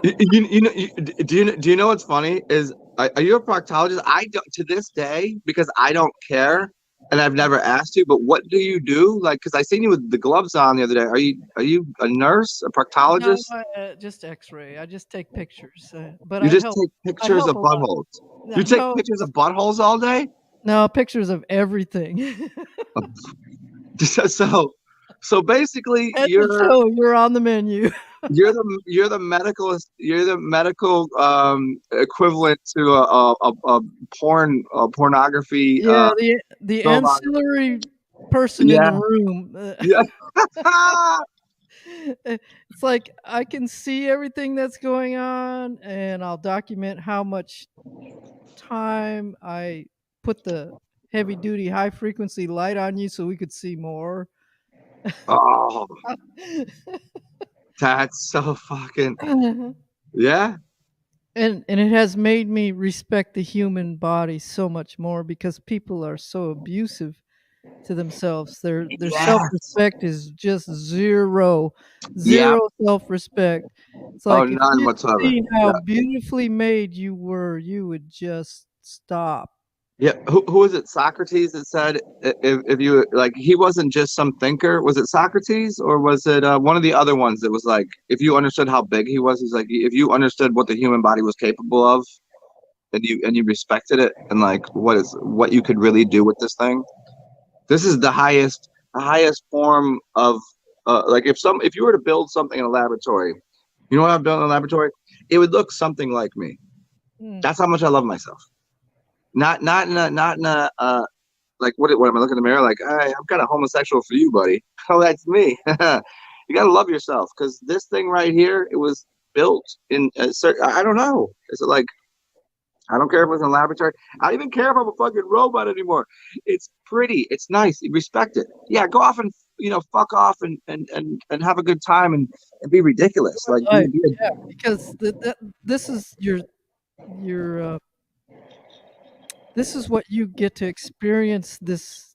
Do you know what's funny is are you a proctologist? I don't to this day because I don't care and I've never asked you. But what do you do? Like, because I seen you with the gloves on the other day. Are you a nurse, a No, proctologist? just X-ray. I just take pictures, but You I just help. take I pictures help of a lot. buttholes. You No, take no, pictures of buttholes all day. no, pictures of everything. So basically, Head to toe, you're on the menu. you're the medical equivalent to a pornography Yeah, the robot. ancillary person in the Yeah, room. yeah. It's like I can see everything that's going on, and I'll document how much time I put the heavy duty, high frequency light on you so we could see more. Oh, that's so fucking yeah. And it has made me respect the human body so much more because people are so abusive to themselves. Their Yes. self-respect is just zero. Yeah. Zero self-respect. It's Oh, like if none you whatsoever. seen Yeah. how beautifully made you were, you would just stop. Yeah. Who was it? Socrates that said if you like he wasn't just some thinker. Was it Socrates or was it one of the other ones that was like if you understood how big he was, he's like if you understood what the human body was capable of and you respected it and like what you could really do with this thing. This is the highest form of like if you were to build something in a laboratory, you know what I've built in a laboratory? It would look something like me. Mm. That's how much I love myself. Not in a like what am I looking in the mirror like? Hey, I'm kind of homosexual for you, buddy. Oh, that's me. You gotta love yourself because this thing right here, it was built in a certain. I don't know. Is it like I don't care if it's in a laboratory. I don't even care if I'm a fucking robot anymore. It's pretty. It's nice. You respect it. Yeah, go off and fuck off and have a good time and be ridiculous. Like Right. be Yeah, because this is your this is what you get to experience this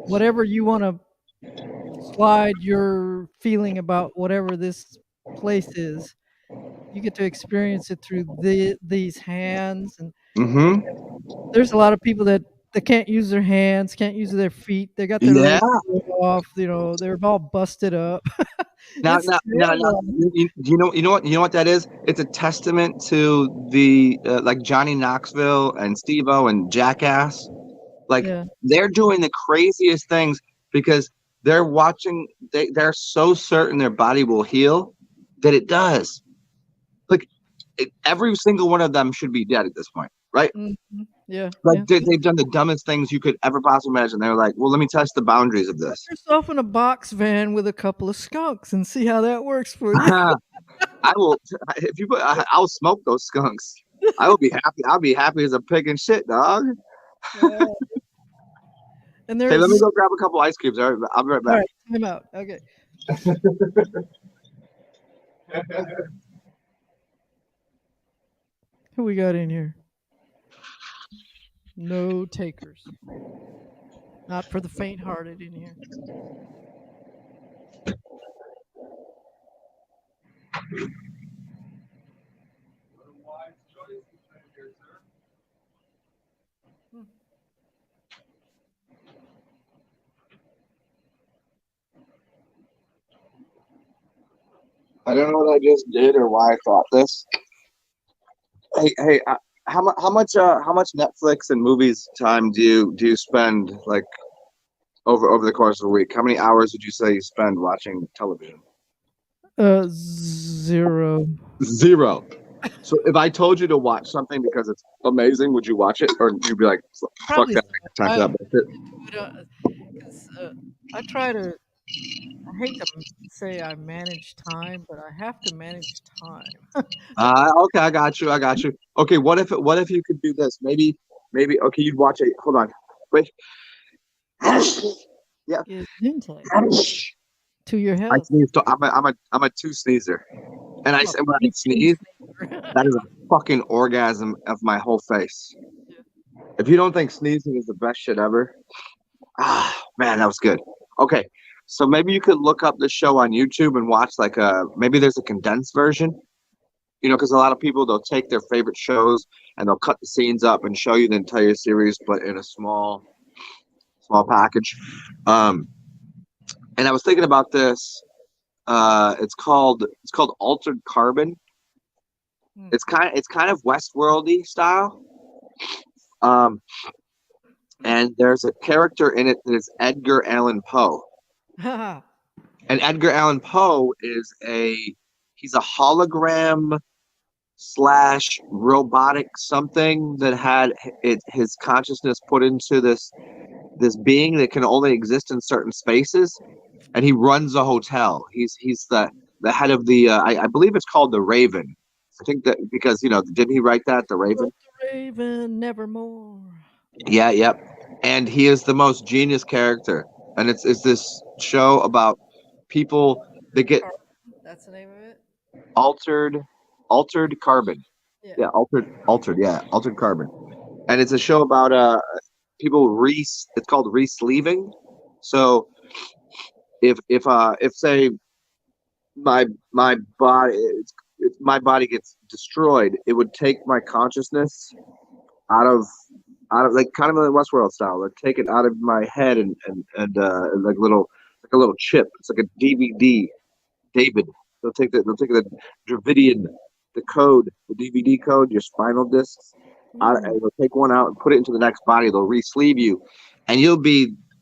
whatever you want to slide your feeling about whatever this place is. You get to experience it through these hands, and mm-hmm. there's a lot of people that can't use their hands, can't use their feet. They got their Yeah. legs off, they're all busted up. Now, It's now, now, now, terrible. you know what that is? It's a testament to the like Johnny Knoxville and Steve-O and Jackass. Like Yeah. they're doing the craziest things because they're watching. They're so certain their body will heal that it does. Like every single one of them should be dead at this point, right? Mhm. Yeah, Like yeah. they've done the dumbest things you could ever possibly imagine. They're like, well, let me test the boundaries of Put this. yourself in a box van with a couple of skunks and see how that works for you. I will if you put I'll smoke those skunks. I will be happy. I'll be happy as a pig and shit, dog. Yeah. And Hey, there's let me go grab a couple ice cubes. All right, I'll be right all back. right, time out. Okay. Who we got in here? No takers. Not for the faint-hearted in here. I don't know what I just did or why I thought this. Hey, how much Netflix and movies time do you spend like over the course of a week? How many hours would you say you spend watching television? 0. 0. So if I told you to watch something because it's amazing, would you watch it, or you'd be like, "Fuck Probably that, time for that bullshit"? because I try to. I hate to say I manage time, but I have to manage time. Okay, I got you. Okay, what if you could do this? Maybe okay, you'd watch it. Hold on, wait. Yeah. Is intake I to your health. sneeze. I'm a two sneezer, and I'm a when I preaching sneeze, sneaker. that is a fucking orgasm of my whole face. If you don't think sneezing is the best shit ever, man, that was good. Okay, so maybe you could look up the show on YouTube and watch like maybe there's a condensed version. Because a lot of people, they'll take their favorite shows and they'll cut the scenes up and show you the entire series, but in a small package. And I was thinking about this. It's called Altered Carbon. It's kind of Westworldy style. And there's a character in it that is Edgar Allan Poe. And Edgar Allan Poe he's a hologram / robotic something that had his consciousness put into this being that can only exist in certain spaces, and he runs a hotel. He's the head of the I believe it's called the Raven. I think that because didn't he write that, the Raven? The Raven, nevermore. Yeah, yep. And he is the most genius character, and it's this show about people that get That's the name of it. altered carbon. Yeah, altered carbon. And it's a show about people it's called re-sleeving. So if say my body if my body gets destroyed, it would take my consciousness out of like kind of a Westworld style. Like take it out of my head and like a little chip. It's like a DVD. David. They'll take the Dravidian, the code, the DVD code, your spinal discs. And they'll take one out and put it into the next body. They'll re-sleeve you, and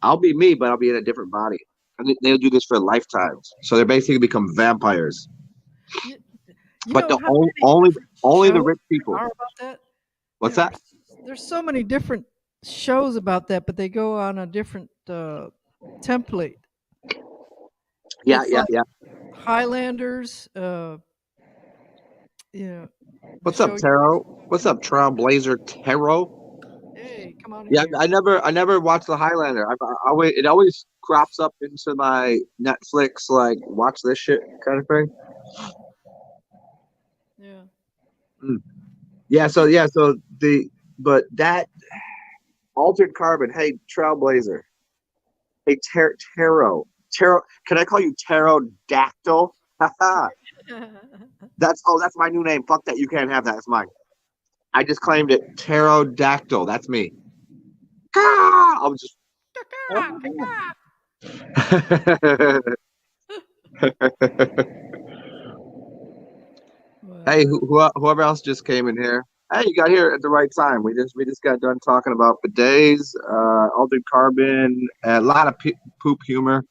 I'll be me, but I'll be in a different body. And they'll do this for lifetimes. So they basically become vampires. But only the rich people. Are about that? What's that? There's so many different shows about that, but they go on a different template. Yeah. Highlanders. What's up, Tarot? What's up, Trailblazer Tarot? Hey, come on. Yeah, I never watched the Highlander. It always crops up into my Netflix like watch this shit kind of thing. Yeah. So that Altered Carbon. Hey, Trailblazer. Hey, Tarot. Can I call you Pterodactyl? That's my new name. Fuck that. You can't have that. It's mine. I just claimed it. Pterodactyl. That's me. I was just. Hey, whoever else just came in here. Hey, you got here at the right time. We just got done talking about bidets, Altered Carbon, a lot of poop humor.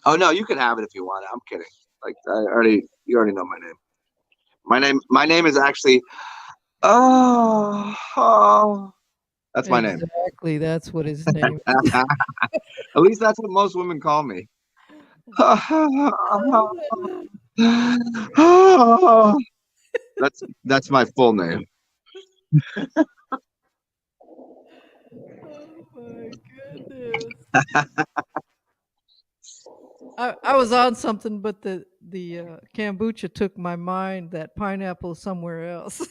Oh no, you can have it if you want it. I'm kidding. Like you already know my name. My name is actually. Oh, that's my name. Exactly, that's what his name is. At least that's what most women call me. That's my full name. I was on something, but the kombucha took my mind. That pineapple somewhere else.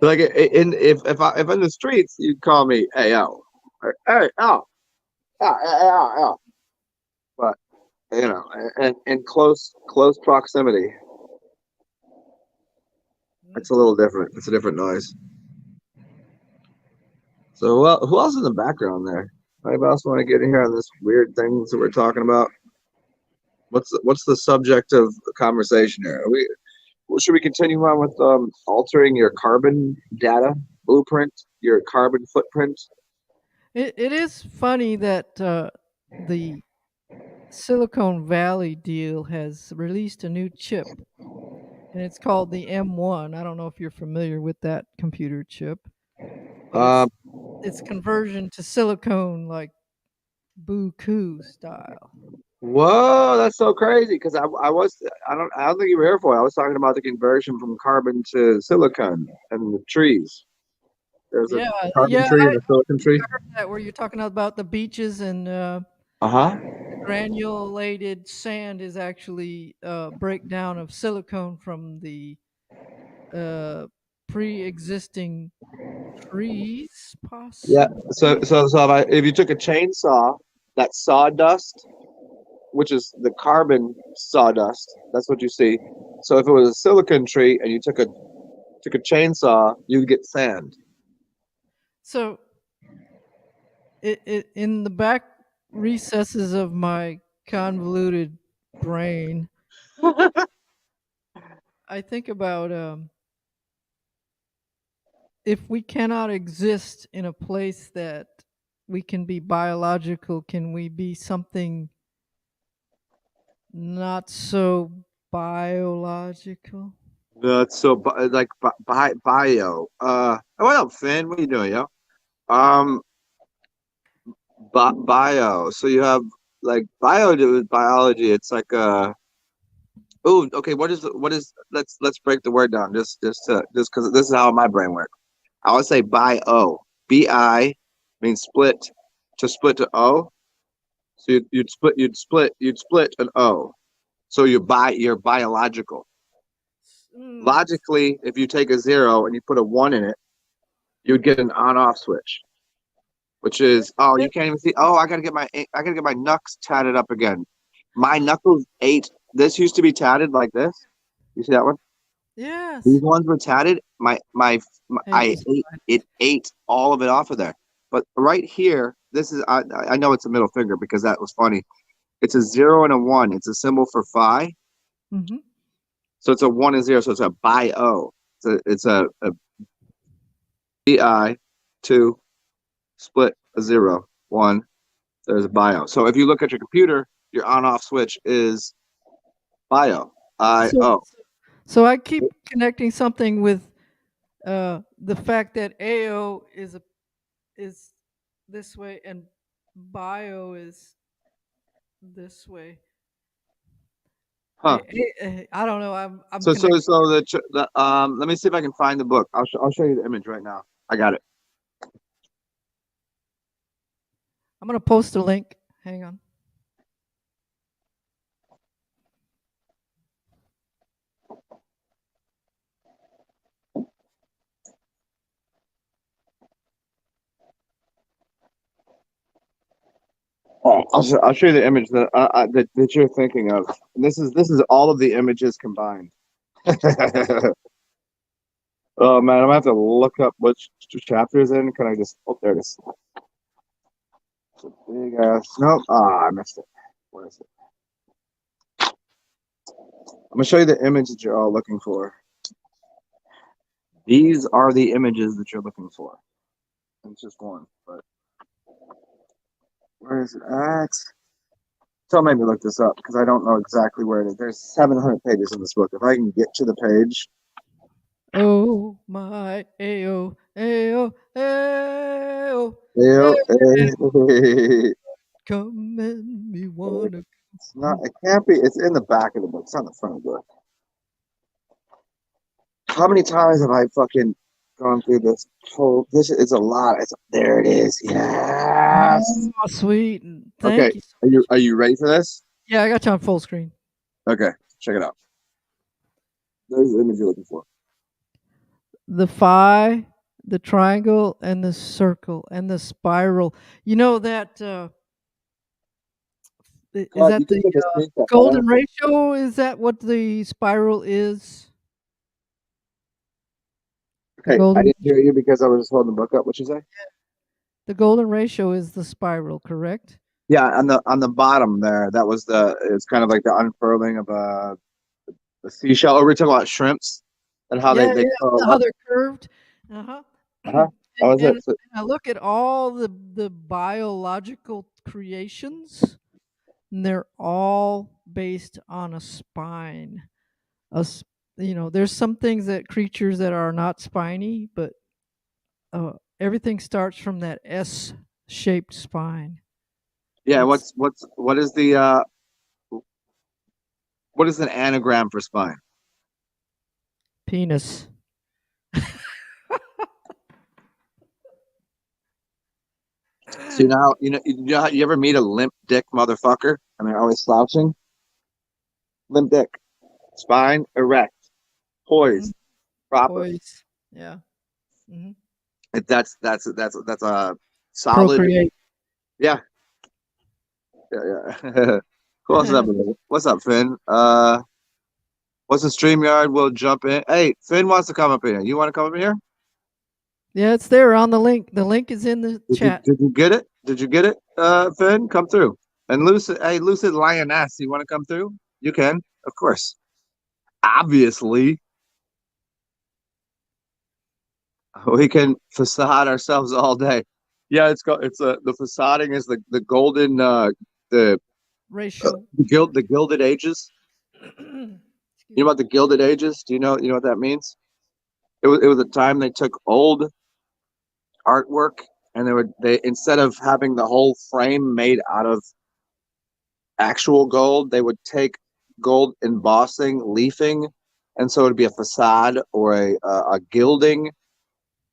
Like in if I'm in the streets, you'd call me hey yo, or, hey oh, oh. But you know, in close proximity, it's a little different. It's a different noise. So well, who else in the background there? Anybody else want to get in here on this weird things that we're talking about? What's the subject of the conversation here? Should we continue on with altering your carbon data blueprint, your carbon footprint? It is funny that the Silicon Valley deal has released a new chip, and it's called the M1. I don't know if you're familiar with that computer chip, but Um, it's conversion to silicone like Buku style. Whoa, that's so crazy because I don't think you were here for it. I was talking about the conversion from carbon to silicon and the trees. There's a Yeah, carbon yeah, tree and a silicon I tree. heard that where you're talking about the beaches and Uh-huh. granulated sand is actually breakdown of silicone from the uh, pre-existing trees, Yeah. possibly. So if you took a chainsaw, that sawdust, which is the carbon sawdust, that's what you see. So if it was a silicon tree and you took a chainsaw, you'd get sand. So it in the back recesses of my convoluted brain, I think about if we cannot exist in a place that we can be biological, can we be something not so biological? That's so like bio. What up, Finn? What are you doing, yo? Um, bio. So you have like bio to biology. It's like oh, okay. What is? Let's break the word down. Just because this is how my brain works. I would say bio. Bi means split to O. So you'd split an O. So you're biological. Mm, Logically, if you take a zero and you put a one in it, you'd get an on-off switch, which is you can't even see. Oh, I gotta get my knucks tatted up again. My knuckles ate. This used to be tatted like this. You see that one? These yes. ones were tatted. My Hey, I ate it ate all of it off of there. But right here, this is I know it's a middle finger because that was funny. It's a zero and a one. It's a symbol for phi. hmm So it's a one and zero. So it's a bio. It's a bi two split a zero one. There's a bio. So if you look at your computer, your on-off switch is bio. I So, O. so I keep connecting something with the fact that AO is this way and bio is this way. Huh. I don't know. I'm So connecting. let me see if I can find the book. I'll show you the image right now. I got it. I'm gonna post a link. Hang on. Oh, I'll show you the image that you're thinking of. And this is all of the images combined. Oh man, I'm gonna have to look up which chapter is in. Can I just? Oh, there it is. It's a big ass. Nope. I missed it. Where is it? I'm gonna show you the image that you're all looking for. These are the images that you're looking for. It's just one, but where is it at? Don't make me look this up because I don't know exactly where it is. There's 700 pages in this book. If I can get to the page, Oh my AO AO AO. ew, Come and me wanna. it's not. It can't be. It's in the back of the book. It's not in the front of the book. How many times have I fucking gone through this whole? This is a lot. There it is. Yes. Oh, sweet. Okay. Thank you so Are you much. are you ready for this? Yeah, I got you on full screen. Okay. Check it out. There's the image you're looking for. The phi, the triangle, and the circle, and the spiral. You know that is God, you that can the take a screenshot. golden ratio? Is that what the spiral is? The Okay, I golden didn't hear you because I was just holding the book up. What you say? the golden ratio is the spiral, correct? Yeah, on the bottom there, that was it's kind of like the unfurling of a seashell. Or we're talking about shrimps and how Yeah, they yeah, curl how up. they're curved. Uh-huh. Uh-huh. and, That was and it. So, I look at all the biological creations, and they're all based on a spine. A s- there's some things that creatures that are not spiny, but everything starts from that S-shaped spine. yeah, It's what is an anagram for spine? penis. So you ever meet a limp dick motherfucker and they're always slouching? Limp dick, spine erect, Mhm. poised, proper. Poise. Yeah. Hmm. That's a solid. Procreate. Yeah, yeah, yeah. Who else is up? What's up, Finn? What's the StreamYard? We'll jump in. Hey, Finn wants to come up here. You want to come up here? Yeah, it's there on the link. The link is in the chat. Did you get it? Did you get it, Finn? Come through. And Lucid Lioness, you want to come through? You can, of course. Obviously, we can facade ourselves all day. Yeah, the facading is the golden the Ratio. the gilded ages. You Excuse know me. about the gilded ages? Do you know what that means? It was a time they took old artwork and they instead of having the whole frame made out of actual gold, they would take gold embossing, leafing, and so it would be a facade or a gilding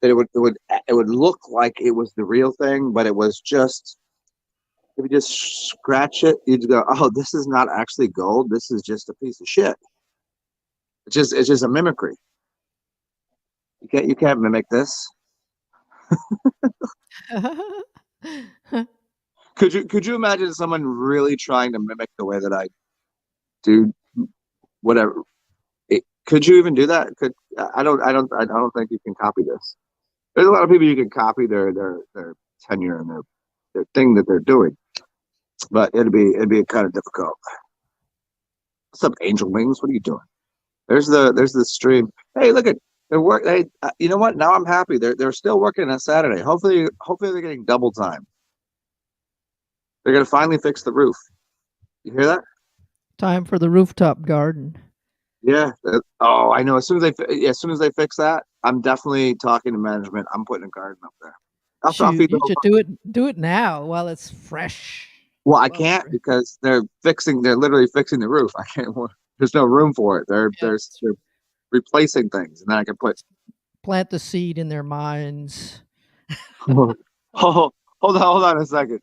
that it would look like it was the real thing, but it was just if you just scratch it, you'd go, oh, this is not actually gold. This is just a piece of shit. It's just a mimicry. You can't mimic this. Could you imagine someone really trying to mimic the way that I do whatever? Could you even do that? I don't think you can copy this. There's a lot of people you can copy their tenure and their thing that they're doing, but it'd be kind of difficult. What's up, Angel Wings? What are you doing? There's the stream. Hey, look at they're work. Hey, you know what? Now I'm happy. They're still working on Saturday. Hopefully they're getting double time. They're gonna finally fix the roof. You hear that? Time for the rooftop garden. Yeah. Oh, I know. As soon as they fix that, I'm definitely talking to management. I'm putting a garden up there. I'll Shoot, feed the you whole. should do it now while it's fresh. Well, I While it's can't fresh. because they're literally fixing the roof. I can't. There's no room for it. They're Yeah, they're they're replacing things, and then I can put. plant the seed in their minds. Oh, hold on a second.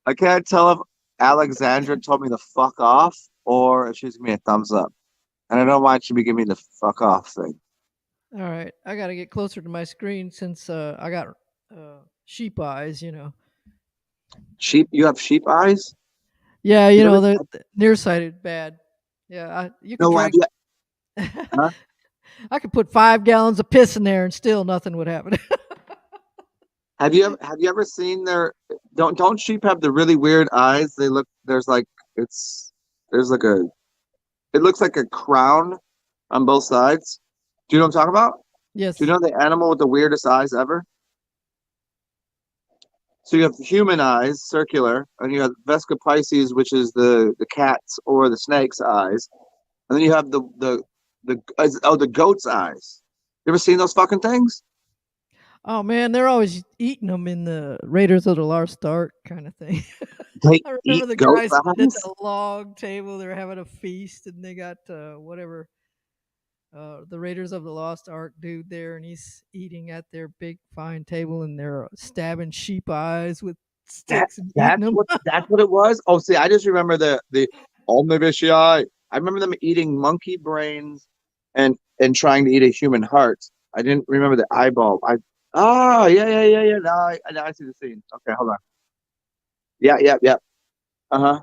I can't tell if Alexandra told me to fuck off or if she's giving me a thumbs up. And I don't know why she'd be giving me the fuck off thing. All right, I got to get closer to my screen since I got sheep eyes. Sheep, you have sheep eyes? Yeah, You ever, the nearsighted bad. Yeah, you could no, have drag. you, huh? I could put 5 gallons of piss in there and still nothing would happen. Have you ever seen don't sheep have the really weird eyes? It's, there's like it looks like a crown on both sides. Do you know what I'm talking about? Do you Yes. know the animal with the weirdest eyes ever? So you have human eyes, circular, and you have Vesca Pisces, which is the cat's or the snake's eyes, and then you have the goat's eyes. You ever seen those fucking things? Oh man, they're always eating them in the Raiders of the Lost Ark kind of thing. They I remember eat the goat's guys sitting at eyes. the log table. They're having a feast, and they got whatever the Raiders of the Lost Ark dude there, and he's eating at their big fine table, and they're stabbing sheep eyes with sticks and eating them. That's what it was. Oh, see, I just remember the omnivitiae. I remember them eating monkey brains and trying to eat a human heart. I didn't remember the eyeball. Yeah. Now I see the scene. Okay, hold on. Yeah. Uh-huh.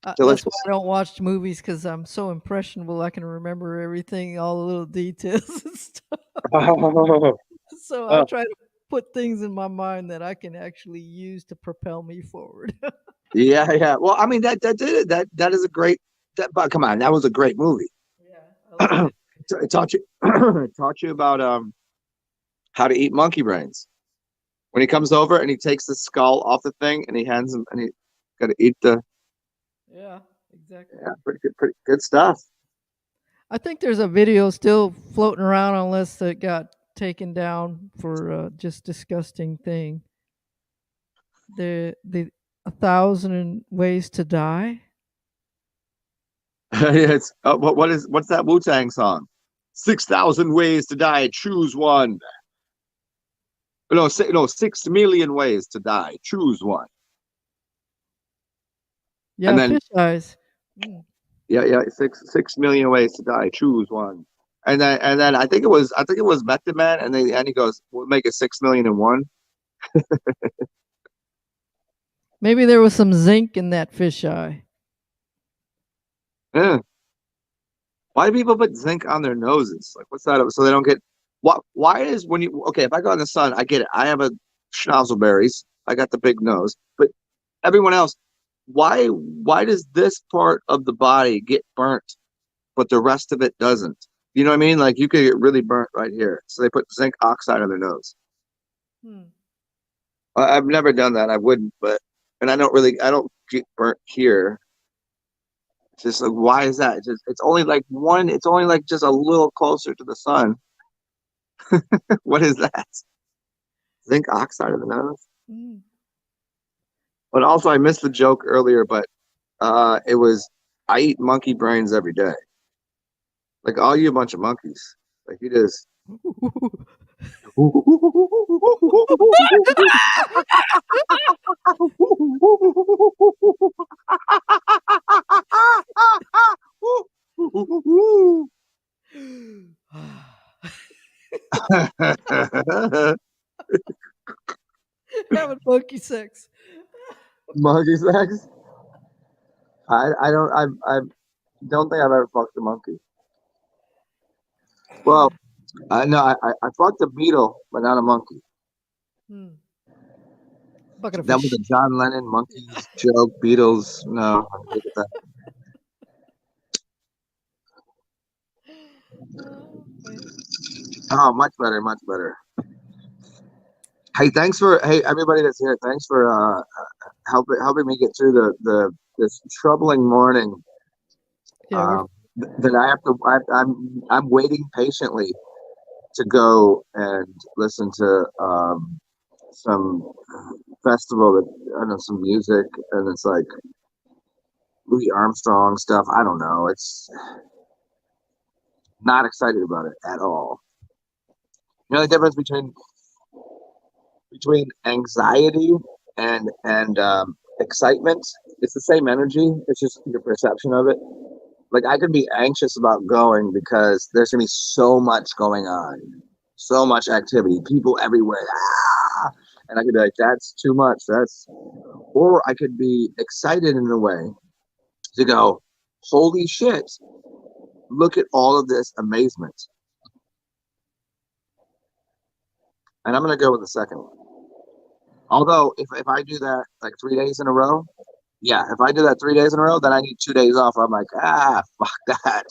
That's Delicious. why I don't watch movies, because I'm so impressionable. I can remember everything, all the little details and stuff. So I try to put things in my mind that I can actually use to propel me forward. Yeah. Well, I mean that did it. That is a great. But come on, that was a great movie. Yeah, I loved it. It taught you it taught you about how to eat monkey brains. When he comes over and he takes the skull off the thing and he hands him and he got to eat the. Yeah, exactly. Yeah, pretty good stuff. I think there's a video still floating around, unless it got taken down for just disgusting thing. The 1,000 ways to die. Yeah, it's what's that Wu-Tang song? 6,000 ways to die. Choose one. No, 6 million ways to die. Choose one. Yeah, And then fish eyes. Mm. yeah, 6 million ways to die. Choose one. And then I think it was Method Man, and he goes, "We'll make it 6,000,001." Maybe there was some zinc in that fish eye. Yeah. Why do people put zinc on their noses? Like, what's that? So they don't get. What? Why is when you okay? If I go in the sun, I get it. I have a schnauzelberries. I got the big nose, but everyone else, why does this part of the body get burnt, but the rest of it doesn't? You know what I mean? Like you could get really burnt right here. So they put zinc oxide on their nose. Hmm. I've never done that. I wouldn't, but and I don't get burnt here. It's just like, why is that? It's only like one. It's only like just a little closer to the sun. What is that? Zinc oxide of the nose. Mm. But also, I missed the joke earlier, but it was I eat monkey brains every day. Like all you a bunch of monkeys. Like it is. Having monkey sex. Monkey sex? I don't think I've ever fucked a monkey. Well, I know I fucked a beetle, but not a monkey. Hmm. Bucket of That was fish. a John Lennon monkeys joke. Beatles, no. Look at that. Oh, man. Oh, much better, much better. Hey, hey everybody that's here. Thanks for helping me get through this troubling morning. Yeah, That I have to. I'm waiting patiently to go and listen to some festival that I don't know, some music, and it's like Louis Armstrong stuff. I don't know. It's not excited about it at all. You know the difference between anxiety and excitement. It's the same energy. It's just your perception of it. Like I could be anxious about going because there's gonna be so much going on, so much activity, people everywhere. And I could be like, that's too much. Or I could be excited in a way to go, holy shit, look at all of this amazement. And I'm gonna go with the second one. Although if I do that like 3 days in a row, yeah, if I do that 3 days in a row, then I need 2 days off. I'm like, fuck that.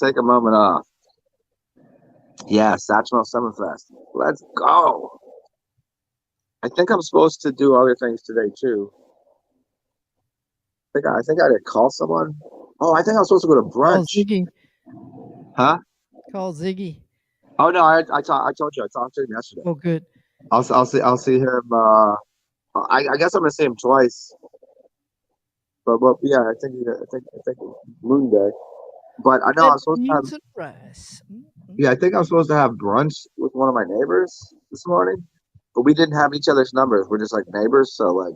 Take a moment off. Yeah, Satchmo Summerfest. Let's go. I think I'm supposed to do other things today too. I think I did call someone. Oh, I think I was supposed to go to call brunch. Ziggy. Huh? Call Ziggy. Oh no, I told you I talked to him yesterday. Oh, good. I'll see him. I guess I'm gonna see him twice. But yeah, I think Moon Day. But I know Red I'm supposed to have. beans and rice. Yeah, I think I'm supposed to have brunch with one of my neighbors this morning, but we didn't have each other's numbers. We're just like neighbors, so like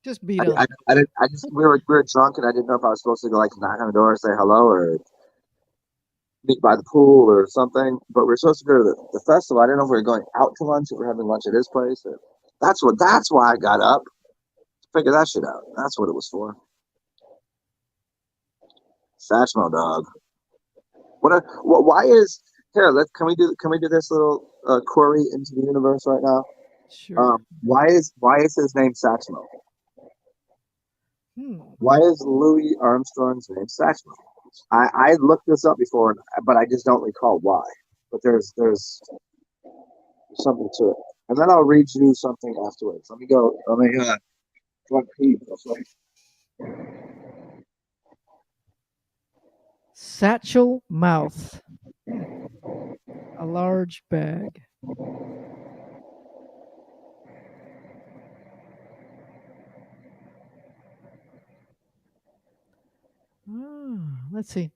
Just beat on. I didn't. I just we were drunk, and I didn't know if I was supposed to go like knock on the door and say hello or meet by the pool or something. But we're supposed to go to the festival. I didn't know if we were going out to lunch or we're having lunch at his place. Or, that's why I got up to figure that shit out. That's what it was for. Satchmo dog. Why is here? Can we do this little query into the universe right now? Sure. Why is his name Satchmo? Why is Louis Armstrong's name Satchmo? I looked this up before, but I just don't recall why. But there's something to it, and then I'll read you something afterwards. Let me go. Let me go pee. Satchel mouth. A large bag. Let's see.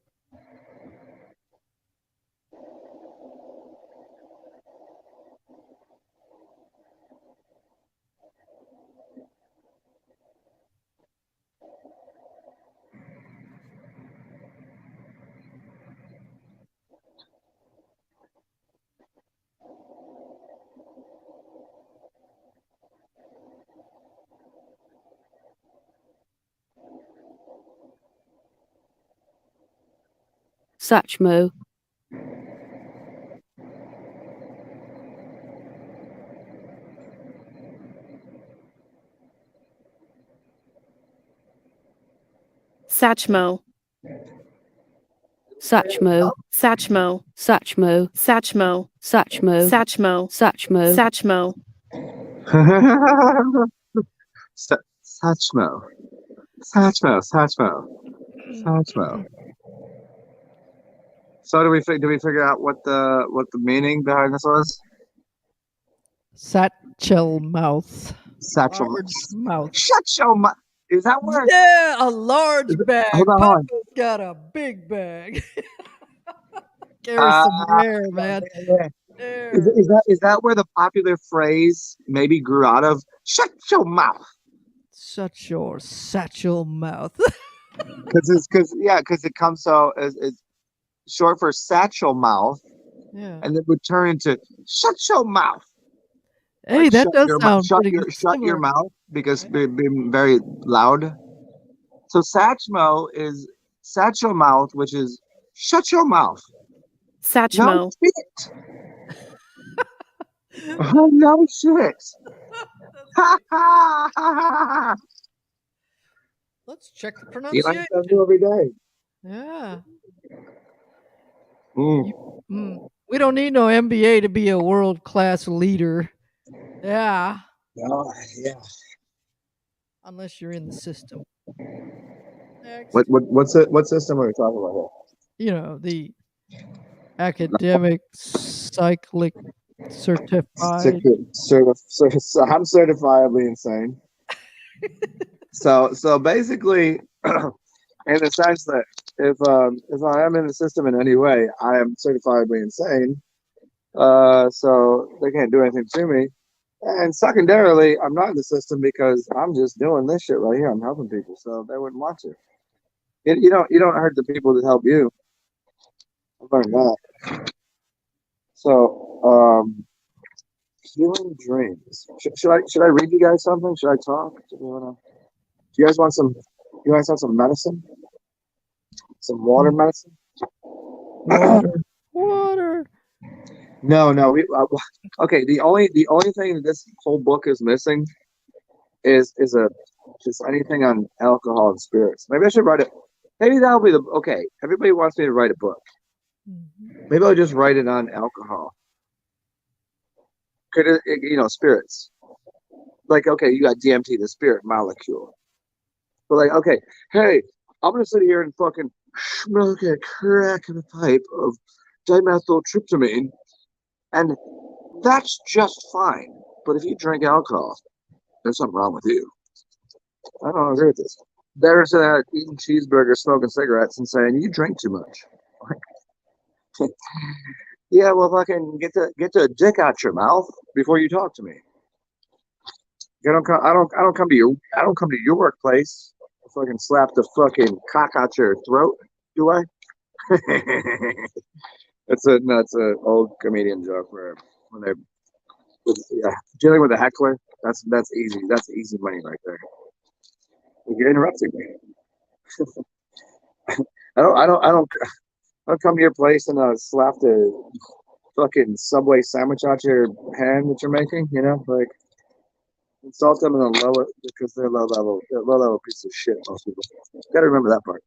Satchmo. Satchmo. Satchmo. Satchmo. Satchmo. Satchmo. Satchmo. Satchmo. Satchmo. Satchmo. Satchmo. Satchmo. Satchmo. So do we figure out what the meaning behind this was? Satchel mouth. Satchel Large mouth. Shut your mouth. Is that word? Yeah, a large bag. Hold on. Papa's got a big bag. Carry some air, man. Air. Is that where the popular phrase maybe grew out of? Shut your mouth. Shut your satchel mouth. Because it comes so it's short for satchel mouth, Yeah. and it would turn into shut your mouth. Hey, Like, that does sound shut pretty shut your similar. mouth because being very loud. So Satchmo is satchel mouth, which is shut your mouth. Satchmo. No shit. Oh, no shit. Let's check the You pronunciation. learn something every day. Yeah. Mm. We don't need no MBA to be a world-class leader. Yeah. No, yeah. Unless you're in the system. Next. What system are we talking about You know, the academic cyclic certified. here? I'm certifiably insane. So basically, in the sense that if I am in the system in any way, I am certifiably insane. So they can't do anything to me. And secondarily, I'm not in the system because I'm just doing this shit right here. I'm helping people, so they wouldn't want to. You don't hurt the people that help you. I learned that. So healing dreams. Should I read you guys something? Should I talk? Do you guys want some? You guys want some medicine? Some water medicine? Water. No. Okay. The only thing that this whole book is missing is just anything on alcohol and spirits. Maybe I should write it. Maybe that'll be okay. Everybody wants me to write a book. Maybe I'll just write it on alcohol. Could spirits? Like, okay, you got DMT, the spirit molecule. But like, okay, hey, I'm gonna sit here and fucking smoke a crack in a pipe of dimethyltryptamine, and that's just fine. But if you drink alcohol, there's something wrong with you. I don't agree with this. there's eating cheeseburgers, smoking cigarettes, and saying you drink too much. Yeah, well, fucking get the dick out your mouth before you talk to me. I don't come to your workplace. Fucking slap the fucking cock out your throat, do I? It's a old comedian joke where when they yeah, dealing with a heckler, that's easy. That's easy money right there. You're interrupting me. I don't come to your place and slap the fucking Subway sandwich out your hand that you're making. You know, like insult them and then lower because they're low level piece of shit. Most people got to remember that part.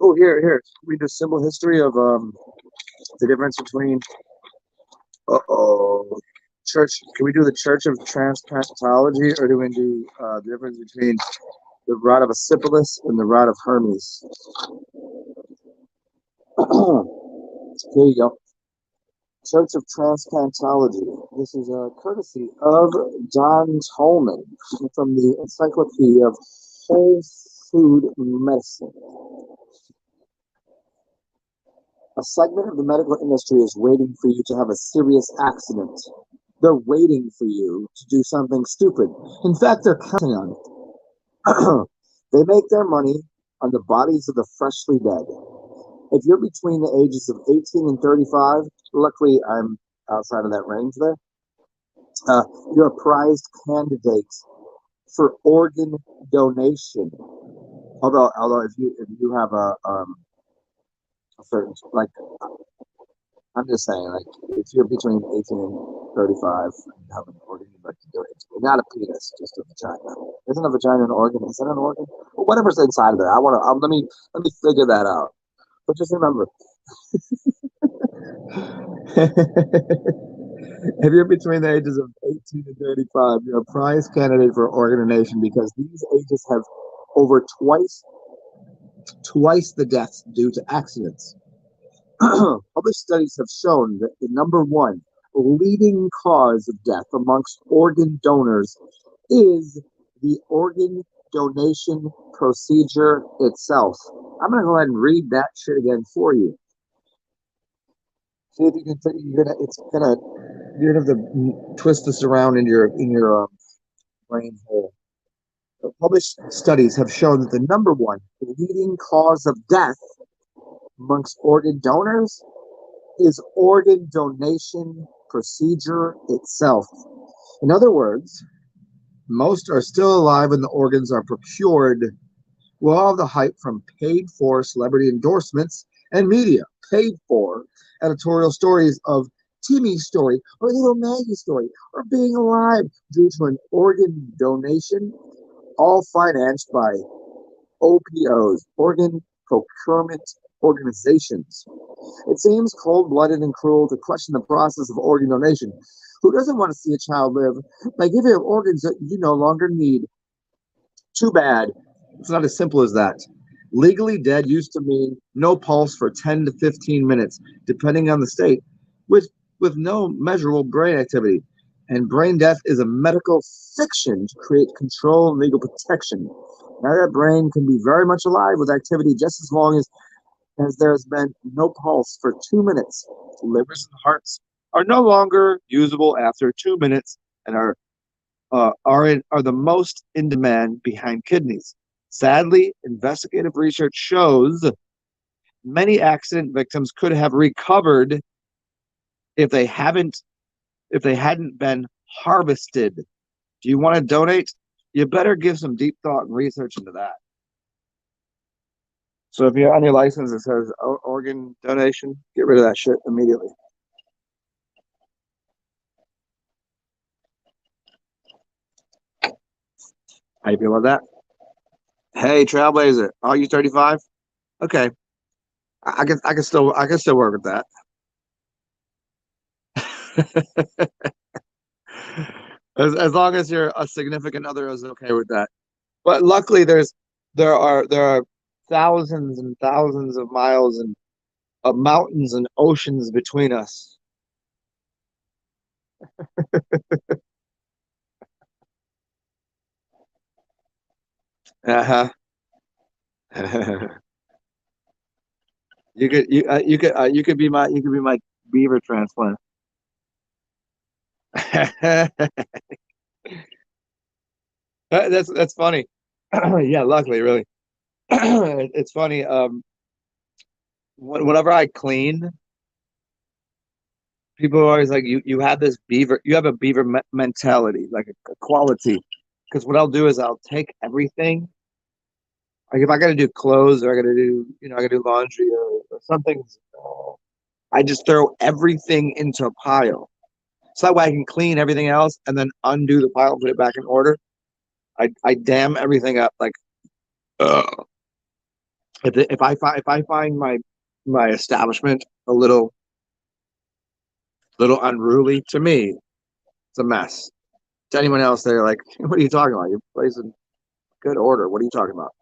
Oh, here. Read the simple history of the difference between church. Can we do the Church of Transplantology, or do we do the difference between the rod of Asclepius and the rod of Hermes? Here you go. Church of Transplantology. This is a courtesy of John Tolman from the Encyclopedia of Whole Food Medicine. A segment of the medical industry is waiting for you to have a serious accident. They're waiting for you to do something stupid. In fact, they're counting on it. They make their money on the bodies of the freshly dead. If you're between the ages of 18 and 35, luckily I'm outside of that range there, you're a prized candidate for organ donation. Although if you have a certain, like, I'm just saying, like, if you're between 18 and 35 and you have an organ you'd like to donate to, not a penis, just a vagina. Isn't a vagina an organ? Is that an organ? Well, whatever's inside of there. Let me figure that out. But just remember, if you're between the ages of 18 and 35, you're a prize candidate for organ donation because these ages have over twice the deaths due to accidents. Published studies have shown that the number one leading cause of death amongst organ donors is the organ donation procedure itself. I'm going to go ahead and read that shit again for you. See if you can. You're gonna have to twist this around in your brain hole. The published studies have shown that the number one leading cause of death amongst organ donors is organ donation procedure itself. In other words, most are still alive when the organs are procured. With all the hype from paid for celebrity endorsements and media, paid for editorial stories of Timmy's story or little Maggie's story or being alive due to an organ donation, all financed by OPOs, organ procurement organizations. It seems cold-blooded and cruel to question the process of organ donation. Who doesn't want to see a child live by giving up organs that you no longer need? Too bad. It's not as simple as that. Legally dead used to mean no pulse for 10 to 15 minutes, depending on the state, with no measurable brain activity. And brain death is a medical fiction to create control and legal protection. Now that brain can be very much alive with activity just as long as there has been no pulse for 2 minutes. Livers and hearts are no longer usable after 2 minutes and are the most in demand behind kidneys. Sadly, investigative research shows many accident victims could have recovered if they hadn't been harvested. Do you want to donate? You better give some deep thought and research into that. So if you're on your license it says organ donation, get rid of that shit immediately. How you feel about that? Hey, Trailblazer, are you 35? Okay, I can still work with that. as long as you're a significant other is okay with that. But luckily, there are thousands and thousands of miles and of mountains and oceans between us. Uh-huh. You could be my beaver transplant. That's funny. Yeah, luckily, really. It's funny. Whenever I clean, people are always like, you have this beaver, you have a beaver mentality, like a quality. Because what I'll do is I'll take everything. Like if I got to do clothes or I got to do, I got to do laundry or something, I just throw everything into a pile. So that way I can clean everything else and then undo the pile and put it back in order. I dam everything up like, ugh. If I find my establishment a little unruly, to me, it's a mess. To anyone else, they're like, "What are you talking about? Your place in good order. What are you talking about?"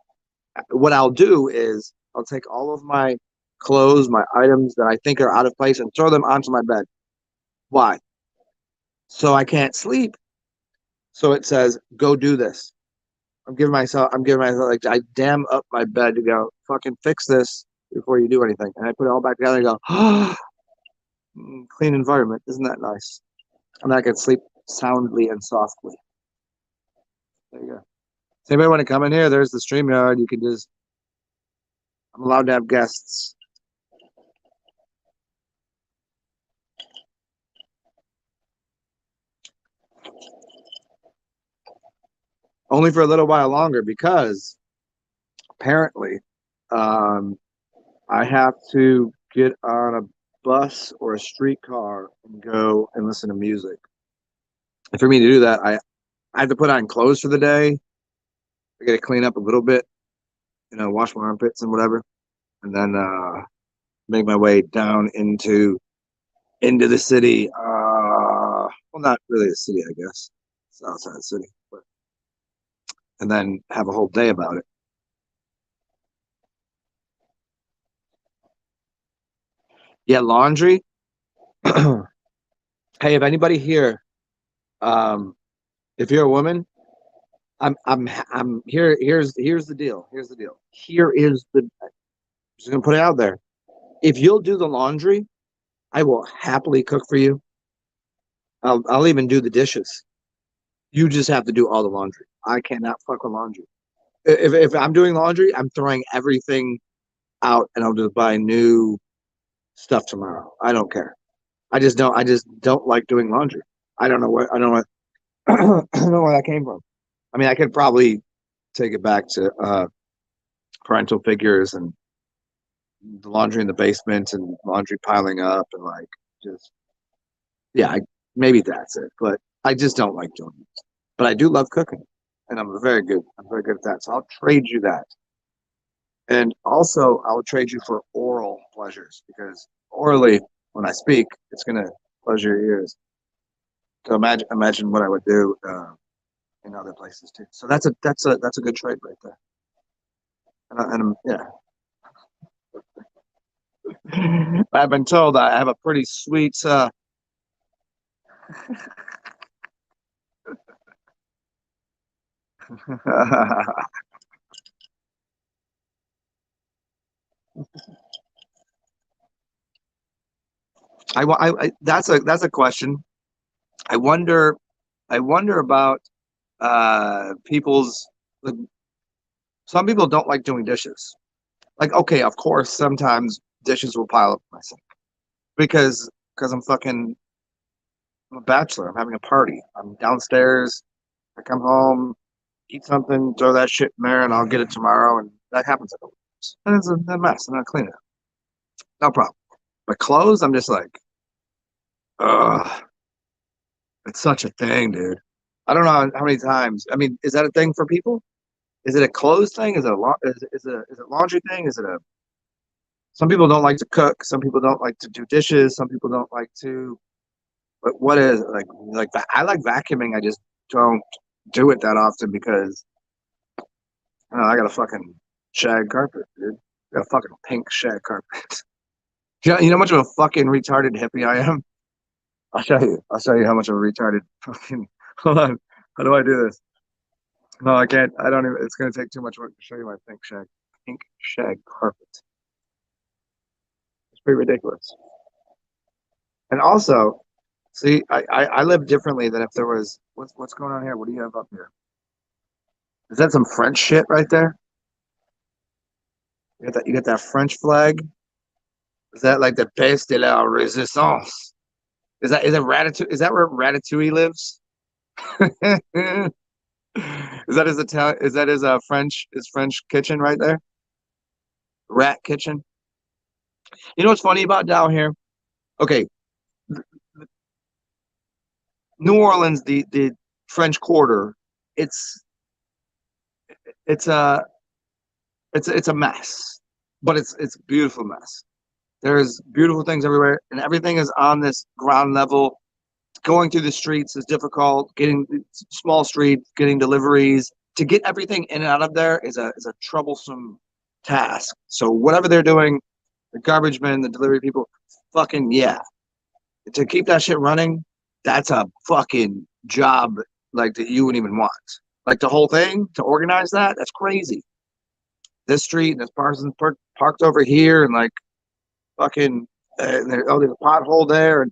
What I'll do is I'll take all of my clothes, my items that I think are out of place, and throw them onto my bed. Why? So I can't sleep. So it says, "Go do this." I'm giving myself like I dam up my bed to go fucking fix this before you do anything, and I put it all back together and go, "Oh, clean environment, isn't that nice?" And I can sleep soundly and softly. There you go. Does anybody want to come in here? There's the StreamYard. You can just, I'm allowed to have guests. Only for a little while longer because apparently I have to get on a bus or a streetcar and go and listen to music. And for me to do that, I have to put on clothes for the day. I got to clean up a little bit, wash my armpits and whatever, and then make my way down into the city. Well, not really the city, I guess. It's outside the city, but and then have a whole day about it. Yeah, laundry. Hey, if anybody here, um, if you're a woman, I'm here. Here's the deal. Here's the deal. Here is the. I'm just gonna put it out there. If you'll do the laundry, I will happily cook for you. I'll even do the dishes. You just have to do all the laundry. I cannot fuck with laundry. If I'm doing laundry, I'm throwing everything out and I'll just buy new stuff tomorrow. I don't care. I just don't like doing laundry. I don't know what I don't know where that came from. I mean, I could probably take it back to parental figures and the laundry in the basement and laundry piling up and like just yeah, maybe that's it. But I just don't like doing it. But I do love cooking, and I'm very good at that. So I'll trade you that. And also, I'll trade you for oral pleasures because orally, when I speak, it's gonna pleasure your ears. So imagine what I would do in other places too. So that's a good trade right there. Yeah, I've been told I have a pretty sweet. That's a question. I wonder I wonder about people's like, some people don't like doing dishes. Like, okay, of course, sometimes dishes will pile up in my sink because I'm a bachelor. I'm having a party. I'm downstairs. I come home, eat something, throw that shit in there, and I'll get it tomorrow. And that happens at times. And it's a mess. I'm not cleaning it. No problem. But clothes, I'm just like, ugh, it's such a thing, dude. I don't know how many times. I mean, is that a thing for people? Is it a clothes thing? Is it laundry thing? Is it a some people don't like to cook, some people don't like to do dishes, some people don't like to but what is it? Like I like vacuuming, I just don't do it that often because I, don't know, I got a fucking shag carpet, dude. I got a fucking pink shag carpet. You know how much of a fucking retarded hippie I am? I'll show you. I'll show you how much of a retarded fucking hold on. How do I do this? No, I can't. I don't even. It's going to take too much work to show you my pink shag carpet. It's pretty ridiculous. And also, see, I live differently than if there was. What's going on here? What do you have up here? Is that some French shit right there? You got that? You got that French flag? Is that like the Place de la Resistance? Is that Ratatouille? Is that where Ratatouille lives? Is that his Italian? Is that his French kitchen right there? Rat kitchen. You know what's funny about down here? Okay, New Orleans, the French Quarter. It's it's a it's a mess, but it's a beautiful mess. There's beautiful things everywhere, and everything is on this ground level. Going through the streets is difficult. Getting small streets, getting deliveries, to get everything in and out of there is a troublesome task. So whatever they're doing, the garbage men, the delivery people, fucking yeah. To keep that shit running, that's a fucking job like that you wouldn't even want. Like the whole thing to organize that, that's crazy. This street and this person parked over here and like fucking there's a pothole there and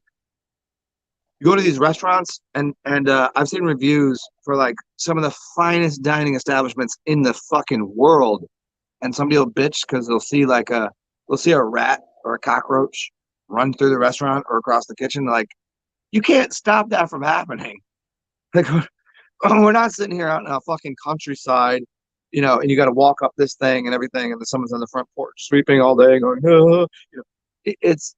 you go to these restaurants and I've seen reviews for like some of the finest dining establishments in the fucking world, and somebody will bitch because they'll see a rat or a cockroach run through the restaurant or across the kitchen. Like you can't stop that from happening. Like we're not sitting here out in a fucking countryside, and you got to walk up this thing and everything, and then someone's on the front porch sweeping all day, going, it's.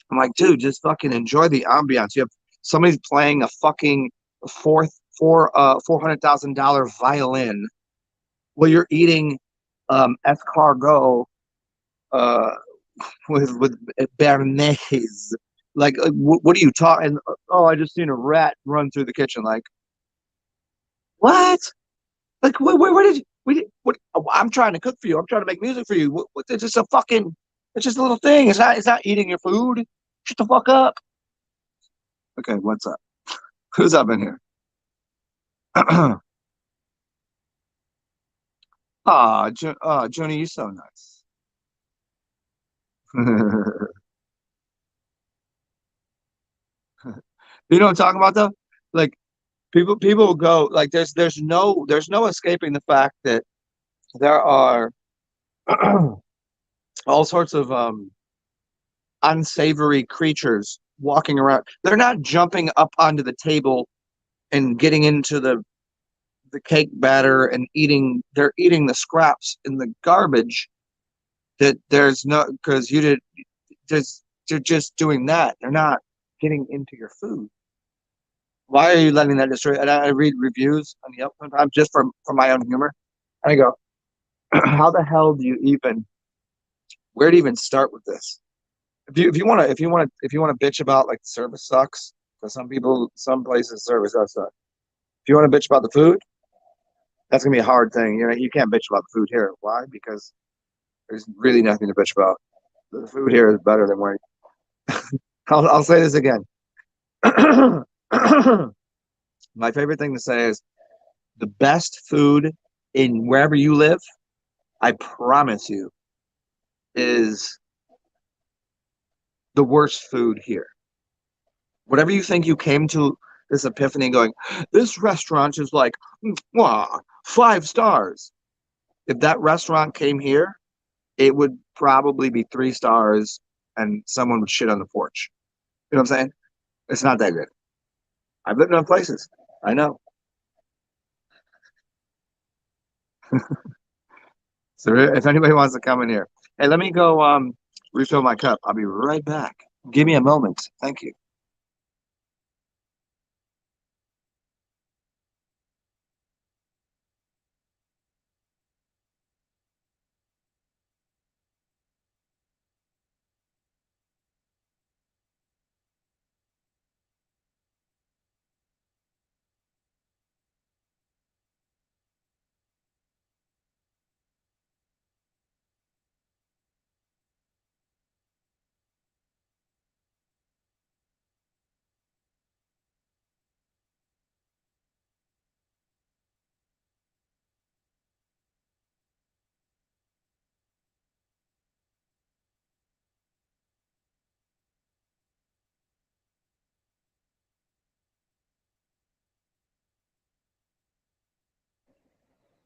I'm like, dude, just fucking enjoy the ambiance. You have somebody's playing a fucking $400,000 violin while you're eating escargot uh, with béarnaise. Like, what are you talking? Oh, I just seen a rat run through the kitchen. Like, what? Like, where did you? What? I'm trying to cook for you. I'm trying to make music for you. It's just a fucking. It's just a little thing. It's not. It's not eating your food. Shut the fuck up. Okay, what's up? Who's up in here? Ah, Joni, you're so nice. You know what I'm talking about though? Like people will go like there's no escaping the fact that there are all sorts of unsavory creatures walking around. They're not jumping up onto the table and getting into the cake batter and eating. They're eating the scraps in the garbage. That there's no because you did just they're just doing that. They're not getting into your food. Why are you letting that destroy? And I read reviews on the Yelp sometimes just for my own humor. And I go, how the hell do you even? Where to even start with this? If you want to bitch about like the service sucks for some people, some places service does suck. If you want to bitch about the food, that's gonna be a hard thing. You can't bitch about the food here. Why? Because there's really nothing to bitch about. The food here is better than where. I'll say this again. My favorite thing to say is the best food in wherever you live, I promise you, is the worst food here. Whatever you think you came to this epiphany going, this restaurant is like, wow, 5 stars. If that restaurant came here, it would probably be 3 stars and someone would shit on the porch. You know what I'm saying? It's not that good. I've lived in other places. I know. So if anybody wants to come in here, hey, let me go refill my cup. I'll be right back. Give me a moment. Thank you.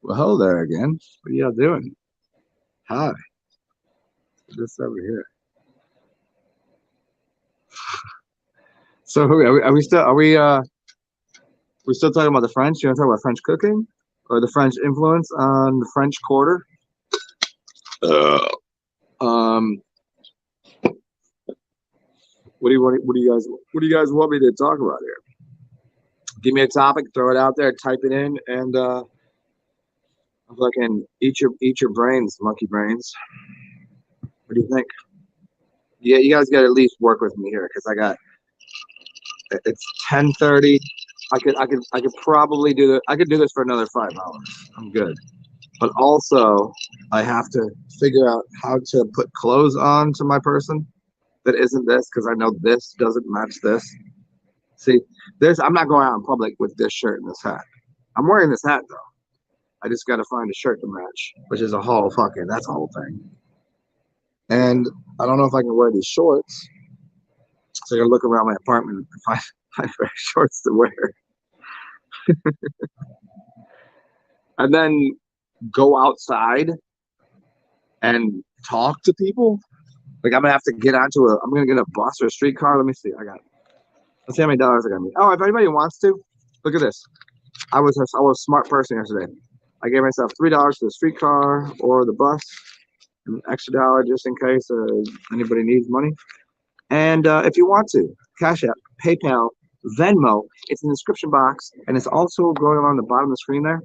Well, hello there again. What are y'all doing? Hi. This over here. So are we still talking about the French? You want to talk about French cooking or the French influence on the French Quarter? What do you guys want me to talk about here? Give me a topic, throw it out there, type it in, and fucking eat your brains, monkey brains. What do you think? Yeah, you guys got to at least work with me here because it's 10:30. I could probably do I could do this for another 5 hours. I'm good. But also I have to figure out how to put clothes on to my person that isn't this, because I know this doesn't match this. See, I'm not going out in public with this shirt and this hat. I'm wearing this hat though. I just got to find a shirt to match, which is that's a whole thing. And I don't know if I can wear these shorts. So I gotta look around my apartment and find shorts to wear. And then go outside and talk to people. Like I'm gonna have to I'm gonna get a bus or a streetcar. Let me see. Let's see how many dollars I got. Oh, if anybody wants to, look at this. I was a smart person yesterday. I gave myself $3 for the streetcar or the bus, an extra $1 just in case anybody needs money. And if you want to, Cash App, PayPal, Venmo, it's in the description box, and it's also going along the bottom of the screen there.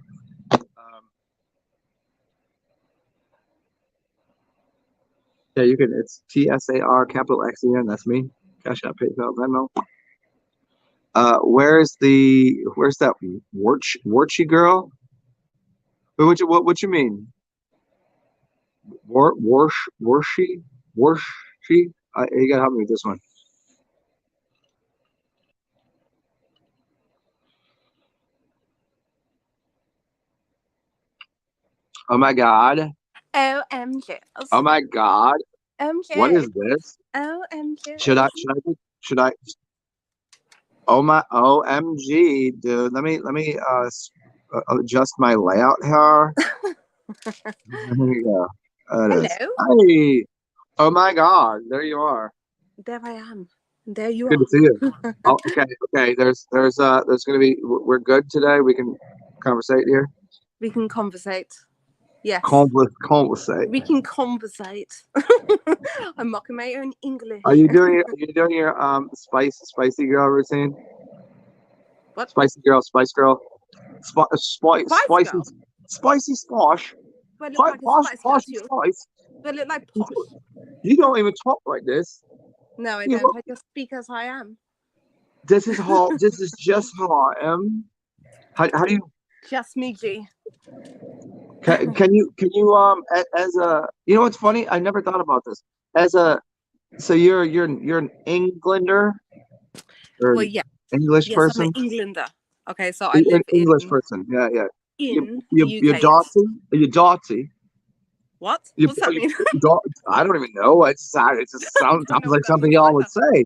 Yeah, you can. It's TsarXen. That's me. Cash App, PayPal, Venmo. Where's that Warchy girl? What you mean? Warshi? You gotta help me with this one. Oh my God. OMG. Oh my God. OMG. What is this? OMG. Should I? Oh my OMG, dude. Let me adjust my layout here. There you go. Hello. Hi. Oh my God, there you are. There I am. There you Good are. to see you. Oh, okay. There's gonna be. We're good today. We can conversate here. We can conversate. Yes. Conversate. We can conversate. I'm mocking my own English. Are you doing your spicy girl routine? What? Spicy girl, spice girl, spicy squash. Do I look like a spice girl to you? Spice. Do I look like posh? You don't even talk like this. No, I don't. I just speak as I am. This is just how I am. How do you? Just me, G. Can you as a, you know what's funny? I never thought about this. So you're an Englander, or Well, yeah. English person. I'm an Englander. Okay, so I You're live an English person. Yeah. In You're UK. dirty. What? What's that mean? I don't even know. It just sounds like something y'all would say.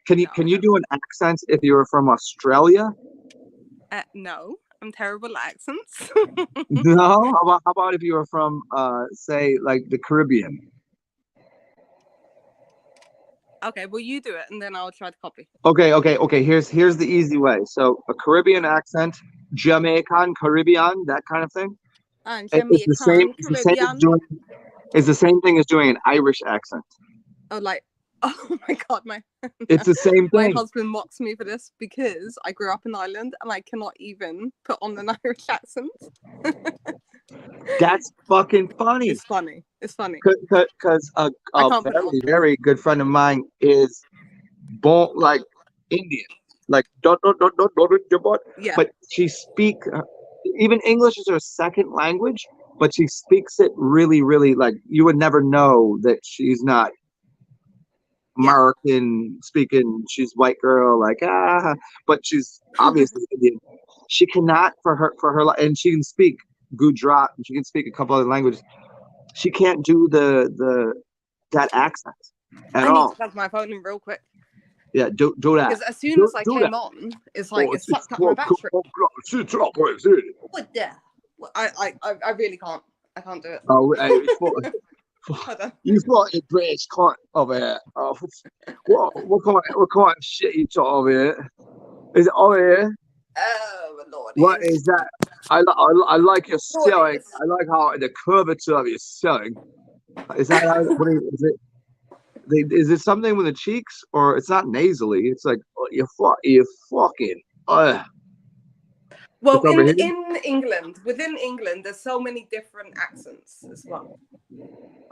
Can you do an accent if you were from Australia? No, I'm terrible at accents. No. How about if you were from say like the Caribbean? Okay, well you do it and then I'll try to copy. Okay. Here's the easy way. So a Caribbean accent, Jamaican, Caribbean, that kind of thing. It's the same. It's the same thing as doing an Irish accent. Oh, like, oh my God, it's the same thing. My husband mocks me for this because I grew up in Ireland and I cannot even put on an Irish accent. That's fucking funny. It's funny. Because a very, very good friend of mine is born like Indian, like yeah. But she speaks, even English is her second language, but she speaks it really, really like you would never know that she's not American speaking. She's white girl, like but she's obviously Indian. She cannot for her, and she can speak Gujarat, and she can speak a couple other languages. She can't do that accent at all. I need to plug my phone in real quick. Yeah, do that. Because as soon as I came on, it's like it sucked up my battery. What the? I really can't. I can't do it. Oh, hey, Hold on. you fucking British cunt over here. Oh, what kind of shit you talk over here? Is it over here? Oh my lord. What is that? I like your Lord, selling. it's- I like how the curvature of your selling. Is that how, is it? Is it something with the cheeks, or it's not nasally? It's like you fucking. Well, It's over here? in England, within England, there's so many different accents as well,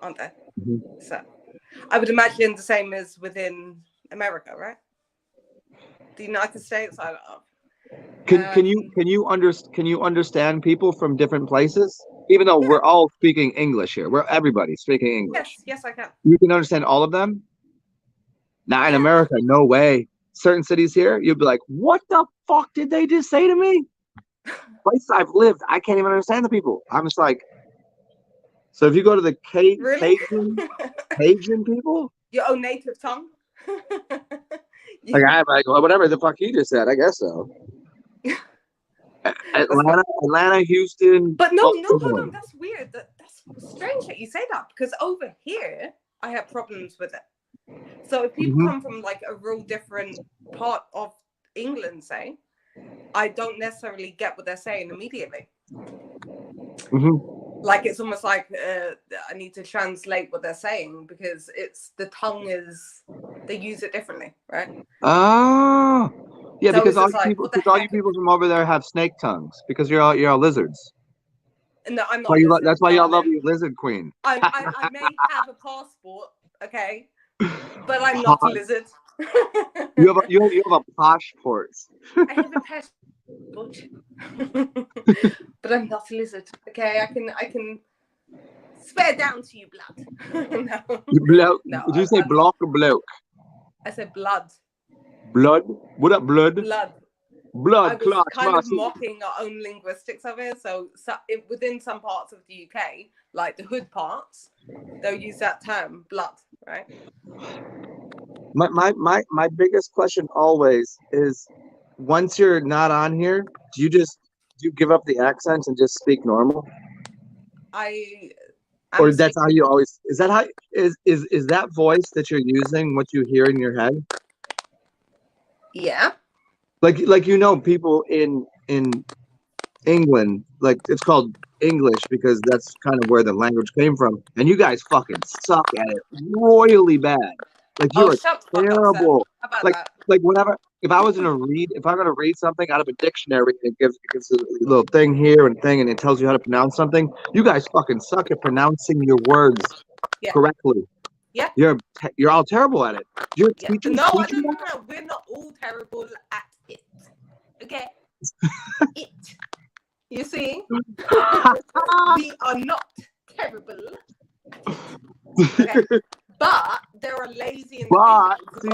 aren't there? Mhm. So, I would imagine the same as within America, right? The United States, I don't know. Can you understand people from different places? Even though we're all speaking English here, everybody's speaking English. Yes, I can. You can understand all of them. Now in Yeah. America, no way. Certain cities here, you'd be like, "What the fuck did they just say to me?" Places I've lived, I can't even understand the people. I'm just like, so if you go to the Really? Cajun people, Your own native tongue? like I'm like, well, whatever the fuck you just said, I guess so. Atlanta, Houston. But no, hold Baltimore. on. That's weird. That's strange that you say that, because over here, I have problems with it. So if people come from like a real different part of England, say, I don't necessarily get what they're saying immediately. Like it's almost like I need to translate what they're saying, because it's the tongue is, they use it differently, right? Oh, yeah, So because it's all just you like, people, what the because all you heck? people from over there have snake tongues, because you're all lizards. No, I'm not. Why you, lizard, that's why y'all love darling. you, lizard queen. I may have a passport, okay, but I'm not a lizard. You have a passport. I have a passport, but I'm not a lizard. Okay, I can swear down to you, blood. No, Bloke. no. Did you say block or bloke? I said blood. Blood. What up, blood? Blood. Blood I was clot. kind of mocking our own linguistics of it. So within some parts of the UK, like the hood parts, they'll use that term, blood, right? My biggest question always is, once you're not on here, do you give up the accents and just speak normal? Or that's how you always, is that how is that voice that you're using what you hear in your head? Yeah. Like people in England, like it's called English because that's kind of where the language came from, and you guys fucking suck at it royally bad. Like you're terrible. How about like that? like whenever if I'm gonna read something out of a dictionary, it gives a little thing here and thing, and it tells you how to pronounce something. You guys fucking suck at pronouncing your words correctly. Yeah. You're all terrible at it. Your teachers No, teach you no. that? We're not all terrible at it. Okay. It. You see, we are not terrible at it. Okay. But there are lazy individuals. But see,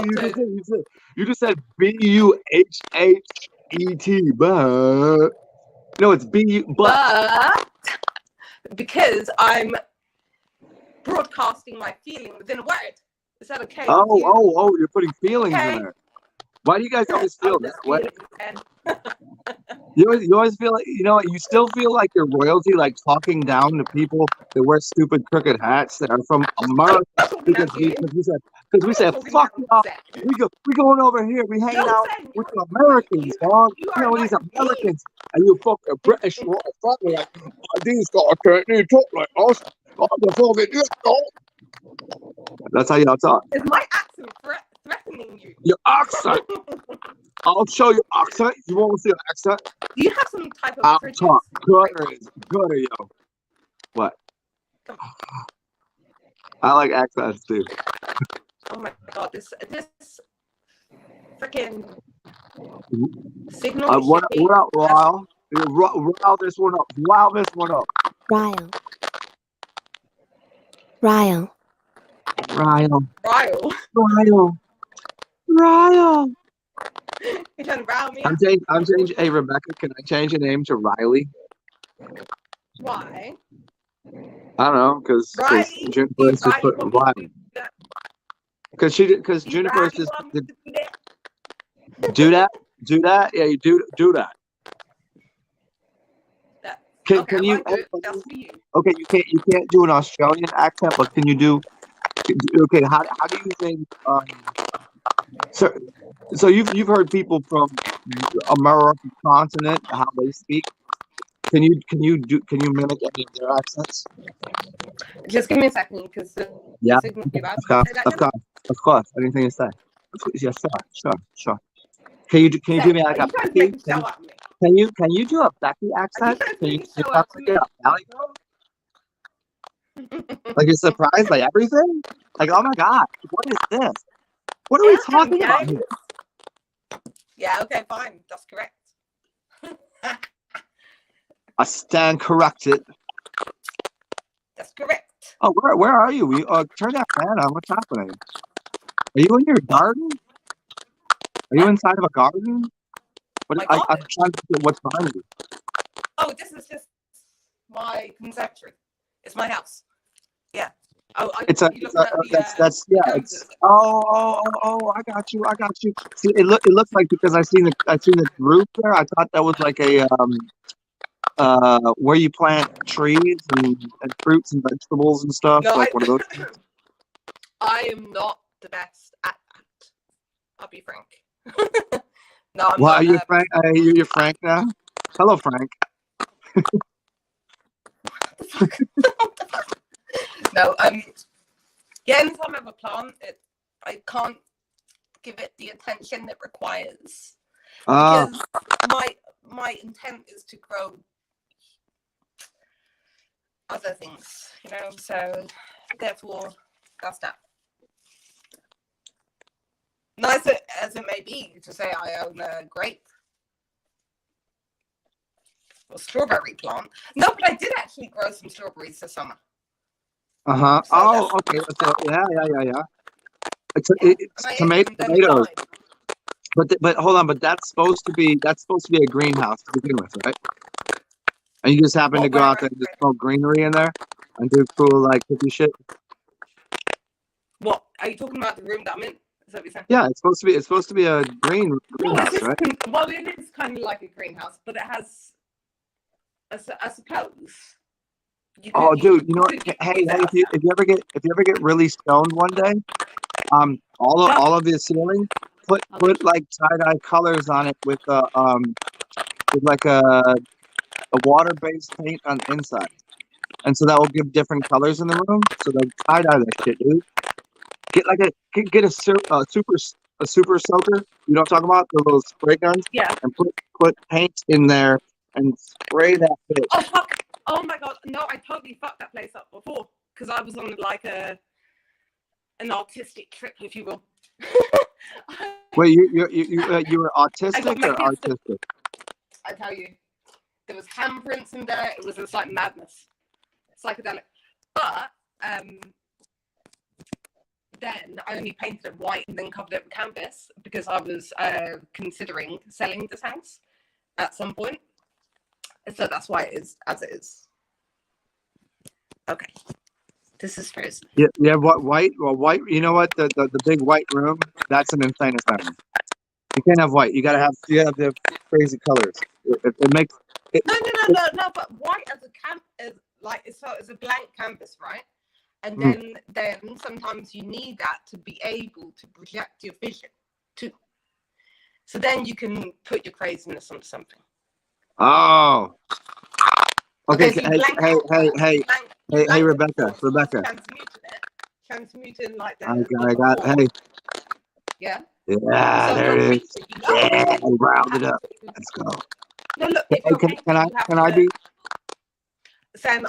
you just said BUHHET. But no, it's BU. But because I'm broadcasting my feeling within a word. Is that okay? Oh, you're putting feelings in there. Why do you guys always feel that way? You always feel like, you still feel like you're royalty, like talking down to people that wear stupid crooked hats that are from America because we said fuck y'all. We going over here. We hanging out with the Americans, dog. These Americans, and you fucking British fucking like these guys can't talk like us. That's how y'all talk. Is my accent threatening you? Your accent. I'll show you accent. You want to see an accent? Do you have some type of I'll fridges? talk gutter, yo. What? I like accents too. Oh my god, this freaking signal. What up, Ryle? Rile this one up. Rile this one up. Ryle. Ryle. Ryle. Ryle. Ryle. Ryle. You're trying to rile me I'm changing. Hey, Rebecca, can I change your name to Riley? Why? I don't know, because Juniper is just put Riley. Because Juniper is just do that. Yeah, you do that. Can Okay, can I you? might do it. That's for you. Okay, you can't do an Australian accent, but can you do? Okay, how do you think? So you've heard people from American continent how they speak. Can you mimic any of their accents? Just give me a second because the Yeah, signal's pretty bad. of course, Say that of again. course, of course. Anything you say. Yes, sure. Can you do Say, me are like a you trying to Becky? make a show out of me? Can you do a Becky Are you accent? trying to Can you make a do show that out to like me? a Valley girl? Like you're surprised by everything? Like, oh my God, what is this? What are we talking about Okay. here? Yeah, okay, fine. That's correct. I stand corrected. That's correct. Oh, where are you? Turn that fan on. What's happening? Are you in your garden? Are you What? inside of a garden? What? My I'm garden? trying to get what's behind you. Oh, this is just my conservatory. It's my house. Yeah. Oh, It's a, you it's looking a, at the that's yeah. the It's roses. I got you. See, it looks like because I seen the roof there. I thought that was like a where you plant trees and fruits and vegetables and stuff, No, like one of those. I am not the best at that. I'll be frank. No, I'm Wow, not. you're Frank. You're Frank now. Hello, Frank. No, yeah, anytime I have a plant, I can't give it the attention it requires Ah, because my intent is to grow other things, so therefore that's that. Nice as it may be to say I own a grape or strawberry plant. No, but I did actually grow some strawberries this summer. uh-huh. So Oh, that's, okay. So yeah. It's, yeah, it's and I ate tomato, them, then it tomatoes. died. But hold on. But that's supposed to be a greenhouse to begin with, right? And you just happen to go Where out I there and just throw greenery in there and do cool like hippie shit. What are you talking about? The room that I'm in? Is that what you're saying? Yeah, it's supposed to be a No, greenhouse, it's just right? well, it is kind of like a greenhouse, but it has, I suppose, Oh, dude, you know what? could Hey, use it as if you ever get really stoned one day, all of the ceiling, put like tie-dye colors on it with like a water-based paint on the inside, and so that will give different colors in the room. So like tie-dye that shit, dude. Get a super soaker. You know what I'm talking about? The little spray guns, yeah. and put paint in there and spray that bitch. Oh fuck! Oh my god! No, I totally fucked that place up before because I was on like an artistic trip, if you will. Wait, you were I got autistic my or kids to, artistic? I tell you, there was handprints in there. It was just like madness, psychedelic. But then I only painted it white and then covered it with canvas because I was considering selling this house at some point. So that's why it is as it is. Okay, this is frozen. Yeah. What white? Well, white. You know what? The big white room. That's an insane asylum. You can't have white. You gotta have the crazy colors. It makes it. No. But white as a is like it's a blank canvas, right? And then sometimes you need that to be able to project your vision too. So then you can put your craziness onto something. Oh. Okay. So Hey, Rebecca. transmuted like the I got. Hey. yeah. Yeah, So there your it is. painter, Yeah, I rounded up. Let's go. No, look, Hey, if you're a painter, you have can to I be? Sam,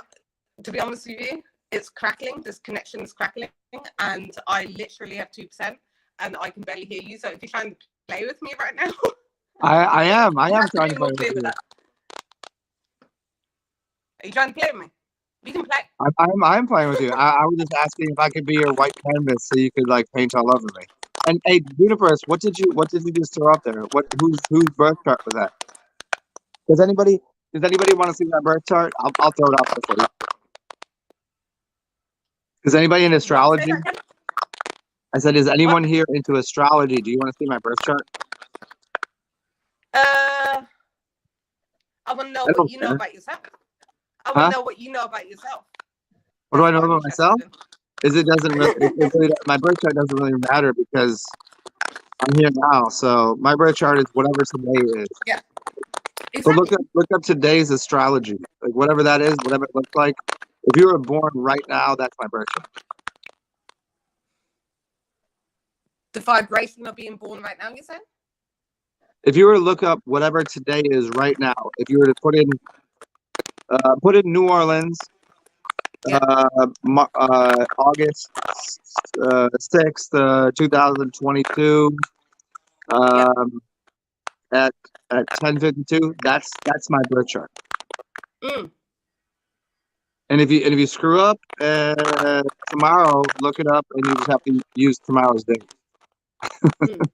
to be honest with you, it's crackling. This connection is crackling, and I literally have 2%, and I can barely hear you. So if you're trying to play with me right now, I am trying to play play with you. that. Are you trying to play with me? We can play. I'm playing with you. I was just asking if I could be your white canvas so you could like paint all over me. And hey, Universe, what did you just throw up there? Whose birth chart was that? Does anybody want to see my birth chart? I'll throw it up there for you. Is anybody in astrology? I said, is anyone here into astrology? Do you want to see my birth chart? I want to know what you know about yourself. I want to know what you know about yourself. What do I know about myself? It doesn't really, my birth chart doesn't really matter because I'm here now. So my birth chart is whatever today is. Yeah. So Exactly. look up today's astrology, like whatever that is, whatever it looks like. If you were born right now, that's my birth chart. The vibration of being born right now, you said? If you were to look up whatever today is right now, if you were to put in New Orleans, Yeah. August 6th, 2022, at 10:52, that's my birth chart. Mm. And if you screw up tomorrow, look it up, and you just have to use tomorrow's date. Mm.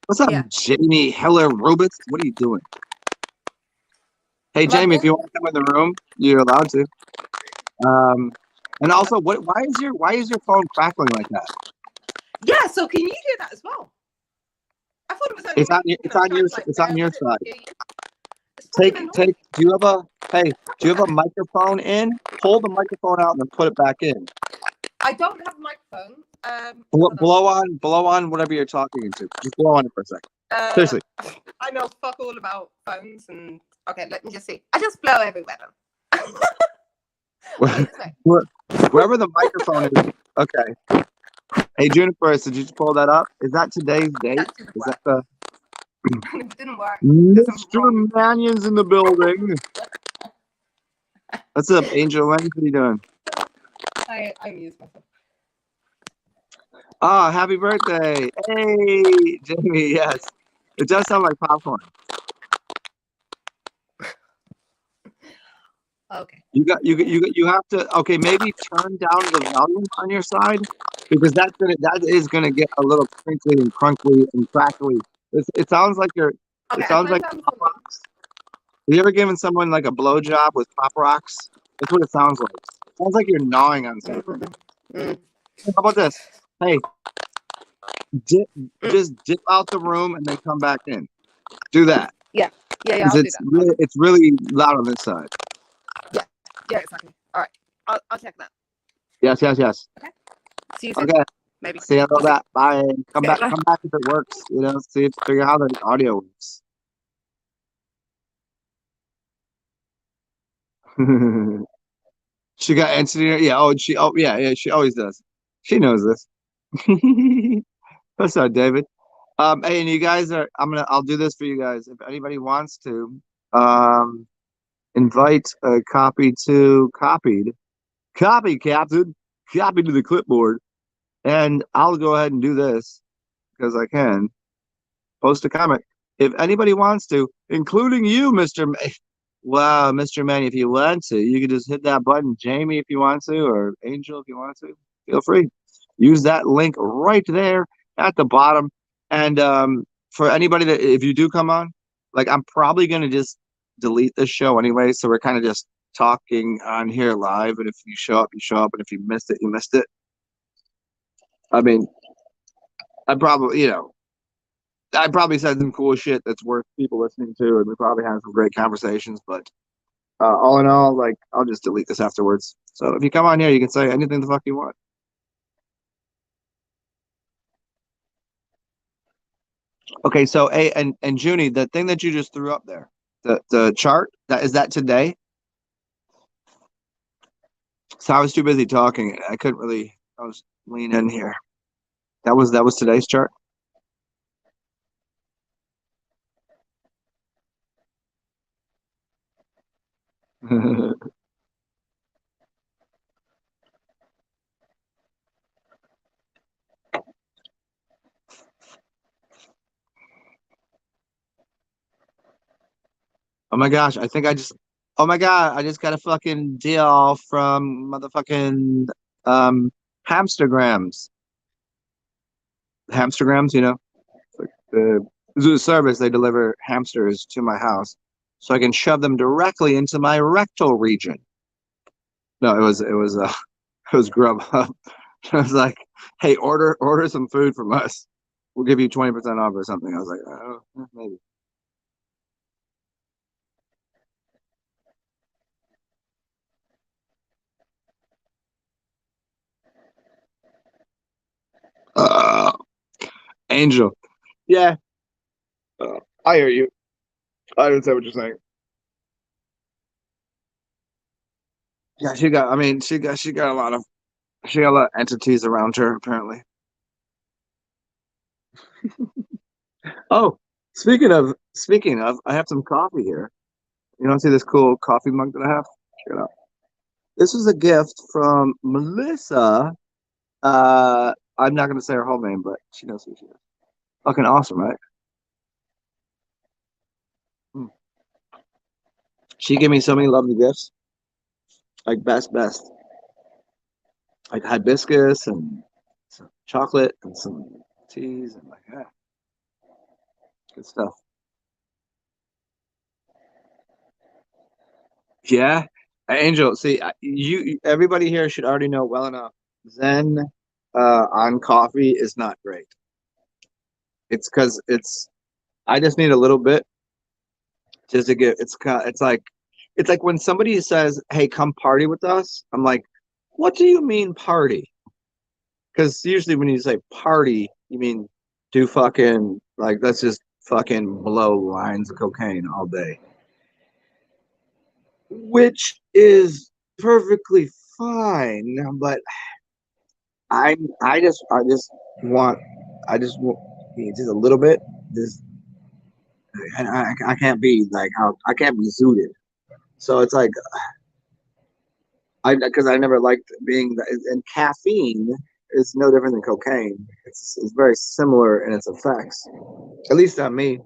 What's up, Yeah. Jamie Heller Roberts? What are you doing? Hey, Jamie, if you want to come in the room, you're allowed to. And also, why is your phone crackling like that? Yeah. So can you hear that as well? I thought it was only me. It's on your side. Do you have a microphone in? Pull the microphone out and then put it back in. I don't have a microphone. Blow on whatever you're talking into. Just blow on it for a second. Seriously. I know fuck all about phones and okay, let me just see. I just blow everywhere. Wherever the microphone is. Okay. Hey, Juniper, did you just pull that up? Is that today's date? Is that the It didn't work. Mr. Mannion's in the building? What's up, Angel? What are you doing? I amused myself. Oh, happy birthday. Hey, Jamie, yes. It does sound like popcorn. Okay. You have to maybe turn down the volume on your side because that is gonna get a little crinkly and crunkly and crackly. It sounds like you're it sounds like pop rocks. Have you ever given someone like a blowjob with pop rocks? That's what it sounds like. It sounds like you're gnawing on something. How about this? Hey, just dip out the room and then come back in. Do that. Yeah. I'll do that. It's really loud on this side. Yeah, exactly. All right. I'll check that. Yes. Okay. See you soon. Okay. Maybe. See you about that. Bye. Come Okay, back if it works. Figure out how the audio works. She got Anthony. Yeah. She always does. She knows this. What's up, David? Hey, and you guys I'll do this for you guys. If anybody wants to, invite a copy to the clipboard, and I'll go ahead and do this because I can post a comment. If anybody wants to, including you, Mr. Wow, Mr. Manny, if you want to, you can just hit that button. Jamie, if you want to, or Angel, if you want to, feel free. Use that link right there at the bottom. And for anybody that, if you do come on, like I'm probably going to just delete this show anyway. So we're kind of just talking on here live. And if you show up, you show up. And if you missed it, you missed it. I mean, I probably said some cool shit that's worth people listening to. And we probably had some great conversations. But all in all, like, I'll just delete this afterwards. So if you come on here, you can say anything the fuck you want. Okay, so and Junie, the thing that you just threw up there, the chart, is that today? So I was too busy talking. I couldn't really. I was lean in here. That was today's chart. Oh my gosh, oh my God, I just got a fucking deal from motherfucking Hamstergrams. Hamstergrams, it's a service. They deliver hamsters to my house so I can shove them directly into my rectal region. No, it was Grubhub. I was like, hey, order some food from us. We'll give you 20% off or something. I was like, oh, maybe. Angel. Yeah. I hear you. I understand what you're saying. Yeah, she got a lot of entities around her apparently. Oh, speaking of, I have some coffee here. You want to see this cool coffee mug that I have? Check it out. This was a gift from Melissa. I'm not gonna say her whole name, but she knows who she is. Fucking awesome, right? Mm. She gave me so many lovely gifts, like best, like hibiscus and some chocolate and some teas and like yeah, good stuff. Yeah, Angel. See, everybody here should already know well enough. Zen on coffee is not great. It's because I just need a little bit just to get. It's like when somebody says, "Hey, come party with us." I'm like, "What do you mean party?" Because usually when you say party, you mean do fucking like let's just fucking blow lines of cocaine all day, which is perfectly fine. But I just want just a little bit. Just I can't be like how I can't be zooted. So it's like because I never liked being and caffeine is no different than cocaine. It's very similar in its effects, at least on me.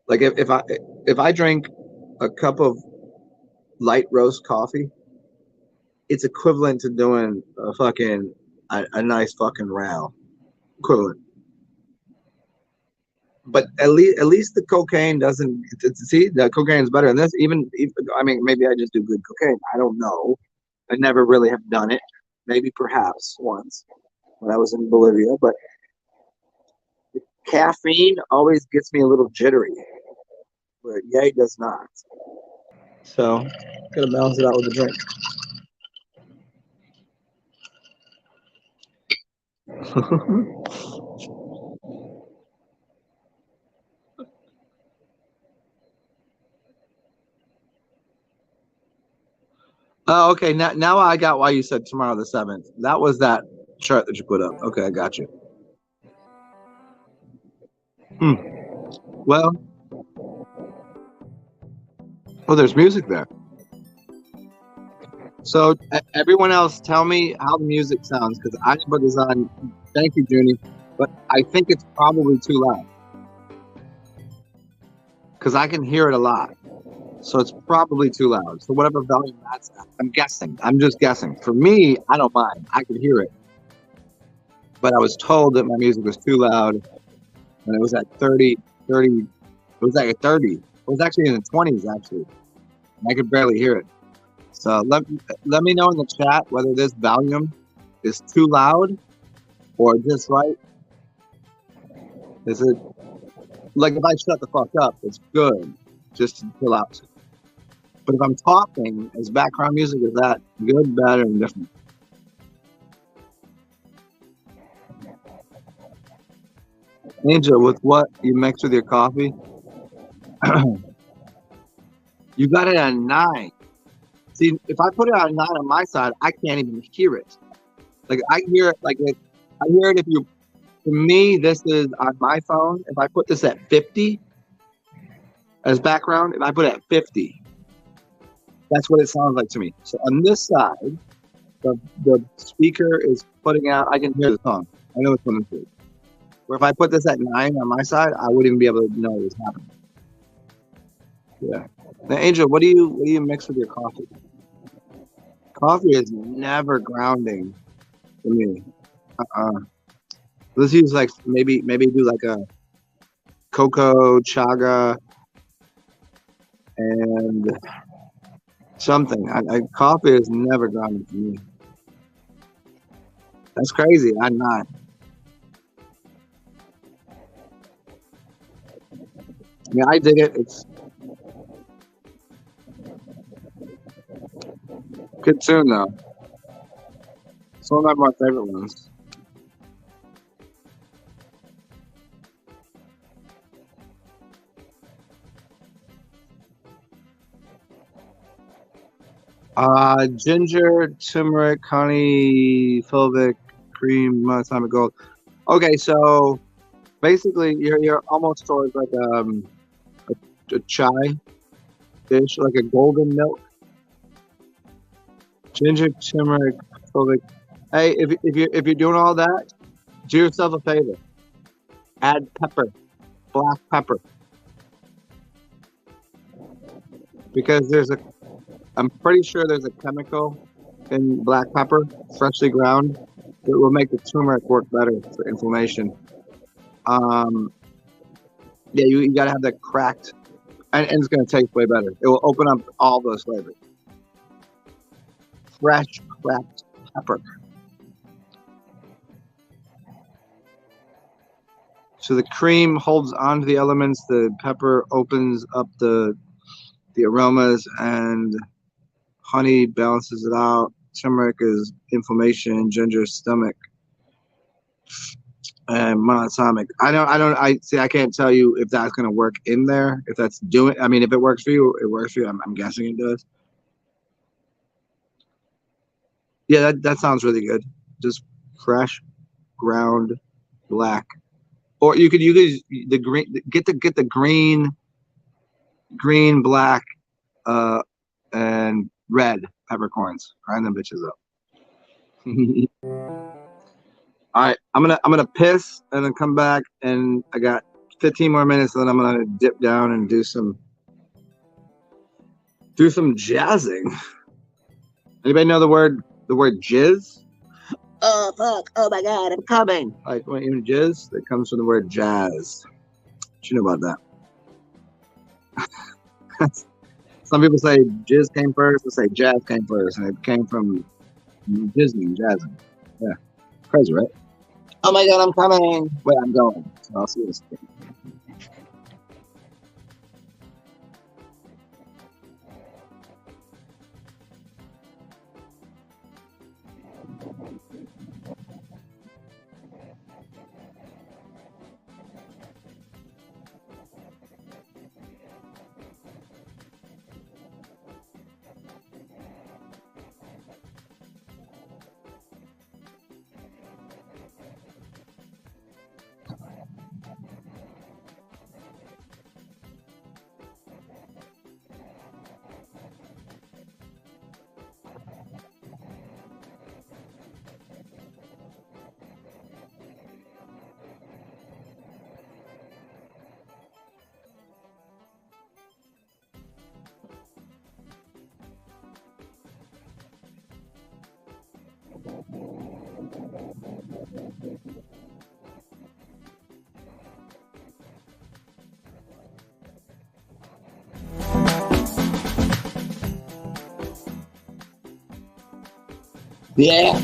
Like if I drink a cup of light roast coffee, it's equivalent to doing a nice fucking round equivalent. But at least the cocaine doesn't see the cocaine is better than this. Even I mean maybe I just do good cocaine. I don't know. I never really have done it. Maybe perhaps once when I was in Bolivia, but caffeine always gets me a little jittery, where yay does not. So gotta balance it out with a drink. Oh, okay. Now I got why you said tomorrow the 7th. That was that chart that you put up. Okay, I got you. Well, oh, there's music there. So everyone else, tell me how the music sounds because I put this on. Thank you, Junie, but I think it's probably too loud because I can hear it a lot. So it's probably too loud. So whatever volume that's at, I'm guessing. I'm just guessing. For me, I don't mind. I can hear it. But I was told that my music was too loud, and it was at 30. It was like at 30. It was actually in the 20s, actually. And I could barely hear it. So let me know in the chat whether this volume is too loud or just right. Is it like if I shut the fuck up, it's good just to chill out. But if I'm talking as background music, is that good, bad, or indifferent? Angel, with what you mix with your coffee? You got it at 9. See, if I put it at 9 on my side, I can't even hear it. Like I hear it, I hear it if you. For me, this is on my phone. If I put this at 50 as background, if I put it at 50, that's what it sounds like to me. So on this side, the speaker is putting out. I can hear the song. I know it's coming through. Where if I put this at 9 on my side, I wouldn't even be able to know what was happening. Yeah. Now, Angel, what do you mix with your coffee? Coffee is never grounding for me. Let's use like maybe do like a cocoa chaga and something. Coffee is never grounding for me. That's crazy. I'm not. I mean, I dig it. It's good tune though. It's one of my favorite ones. Ginger, turmeric, honey, fulvic, cream, monatomic gold. Okay, so basically you're almost towards like a chai dish, like a golden milk. Ginger, turmeric, fulvic. Hey, if you're doing all that, do yourself a favor. Add pepper, black pepper, because I'm pretty sure there's a chemical in black pepper, freshly ground, that will make the turmeric work better for inflammation. Yeah, you gotta have that cracked, and it's gonna taste way better. It will open up all those flavors. Fresh cracked pepper. So the cream holds onto the elements. The pepper opens up the aromas, and honey balances it out. Turmeric is inflammation. Ginger, stomach. And monatomic. I see. I can't tell you if that's going to work in there. If that's doing. I mean, if it works for you, it works for you. I'm guessing it does. Yeah, that sounds really good. Just fresh, ground, black, or you could the green. Get the green, black, and red peppercorns. Grind them bitches up. All right, I'm gonna piss and then come back, and I got 15 more minutes, and then I'm gonna dip down and do some jazzing. Anybody know the word jizz? Oh fuck! Oh my god, I'm coming! Like when you jizz, that comes from the word jazz. What you know about that? Some people say jizz came first. Some say jazz came first, and it came from jizzing, jazzing. Yeah, crazy, right? Oh my god, I'm coming! Wait, I'm going. So I'll see this. Yeah.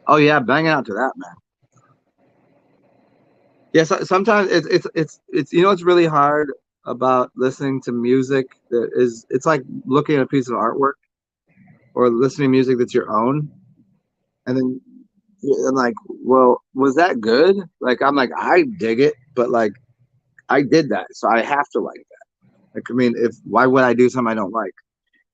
Oh yeah, bang out to that, man. Yeah, so, sometimes it's you know what's really hard about listening to music that is it's like looking at a piece of artwork or listening to music that's your own, and then I'm like, well, was that good? Like I'm like I dig it, but like I did that, so I have to like that. Like I mean, if why would I do something I don't like?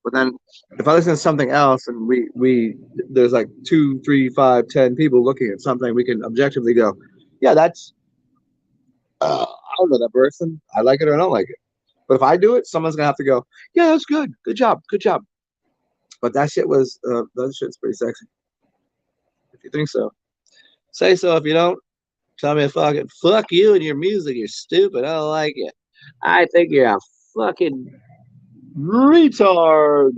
But then if I listen to something else and we there's like 2, 3, 5, 10 people looking at something, we can objectively go, yeah, that's I don't know that person. I like it or I don't like it. But if I do it, someone's gonna have to go, yeah, that's good. Good job. Good job. But that shit's pretty sexy. If you think so. Say so. If you don't, tell me fuck you and your music. You're stupid. I don't like it. I think you're a fucking retard.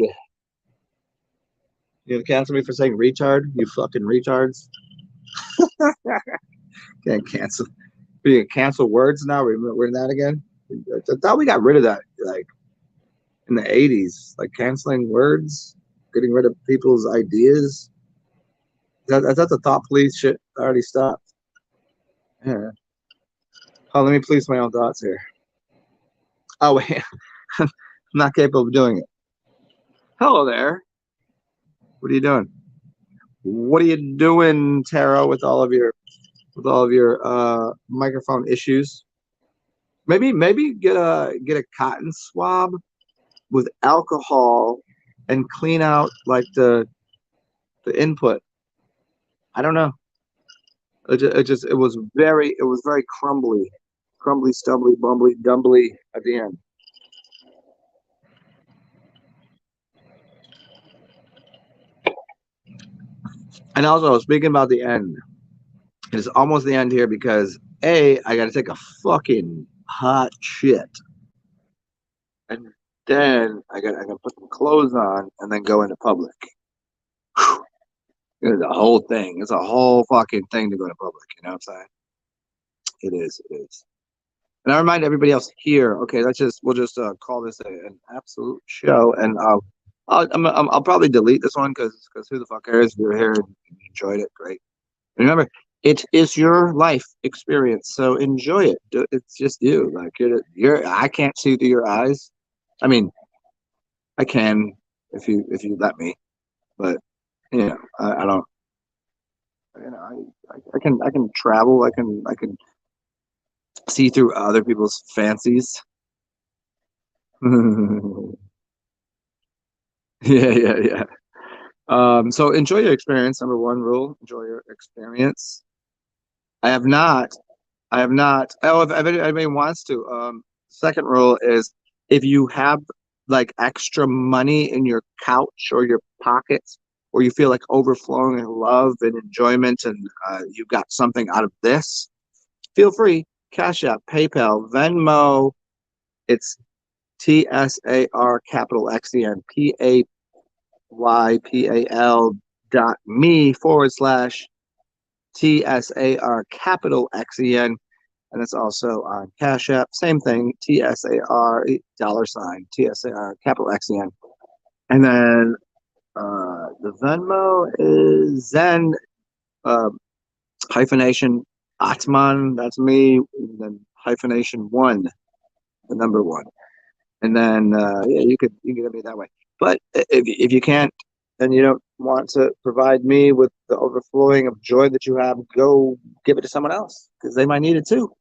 You gonna cancel me for saying retard? You fucking retards. Can't cancel. We can cancel words now. We're in that again. I thought we got rid of that like in the 80s, like canceling words, getting rid of people's ideas. I thought the thought police shit already stopped. Yeah. Oh, let me police my own thoughts here. Oh wait, I'm not capable of doing it. Hello there. What are you doing? What are you doing, Taro, with all of your microphone issues? Maybe get a cotton swab with alcohol and clean out like the input. I don't know. It was very crumbly, stumbly, bumbly, dumbly at the end. And also speaking about the end, it's almost the end here because I got to take a fucking hot shit, and then I got to put some clothes on and then go into public. It's a whole thing. It's a whole fucking thing to go to public. You know what I'm saying? It is. It is. And I remind everybody else here. Okay, we'll just call this an absolute show, and I'll probably delete this one because who the fuck cares? If you're here and you enjoyed it, great. Remember, it is your life experience, so enjoy it. It's just you. Like I can't see through your eyes. I mean, I can if you let me, but I don't. I can travel. I can see through other people's fancies. Yeah. So enjoy your experience. Number one rule: enjoy your experience. I have not. I have not. Oh, if anybody wants to, second rule is if you have like extra money in your couch or your pockets, or you feel like overflowing in love and enjoyment, and you got something out of this, feel free. Cash App, PayPal, Venmo. It's TSAR capital XEN PAYPAL.me/TSAR capital XEN. And it's also on Cash App. Same thing, TSAR $TSAR capital XEN. And then the Venmo is Zen hyphenation Atman. That's me. And then hyphenation 1, the number 1. And then yeah, you can get me that way. But if you can't and you don't want to provide me with the overflowing of joy that you have, go give it to someone else because they might need it too.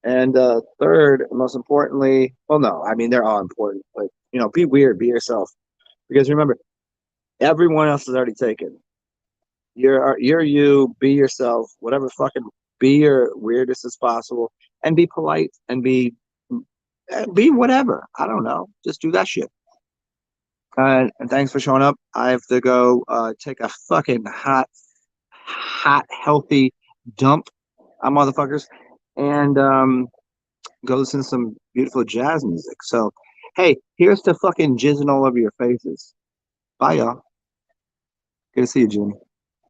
And third, most importantly, well, no, I mean they're all important, but be weird, be yourself, because remember, everyone else is already taken. You're you, be yourself, whatever fucking, be your weirdest as possible, and be polite and be whatever. I don't know, just do that shit. And thanks for showing up. I have to go take a fucking hot, healthy dump on motherfuckers, and go listen to some beautiful jazz music. So, hey, here's to fucking jizzing all over your faces. Bye, y'all. Good to see you, Jimmy.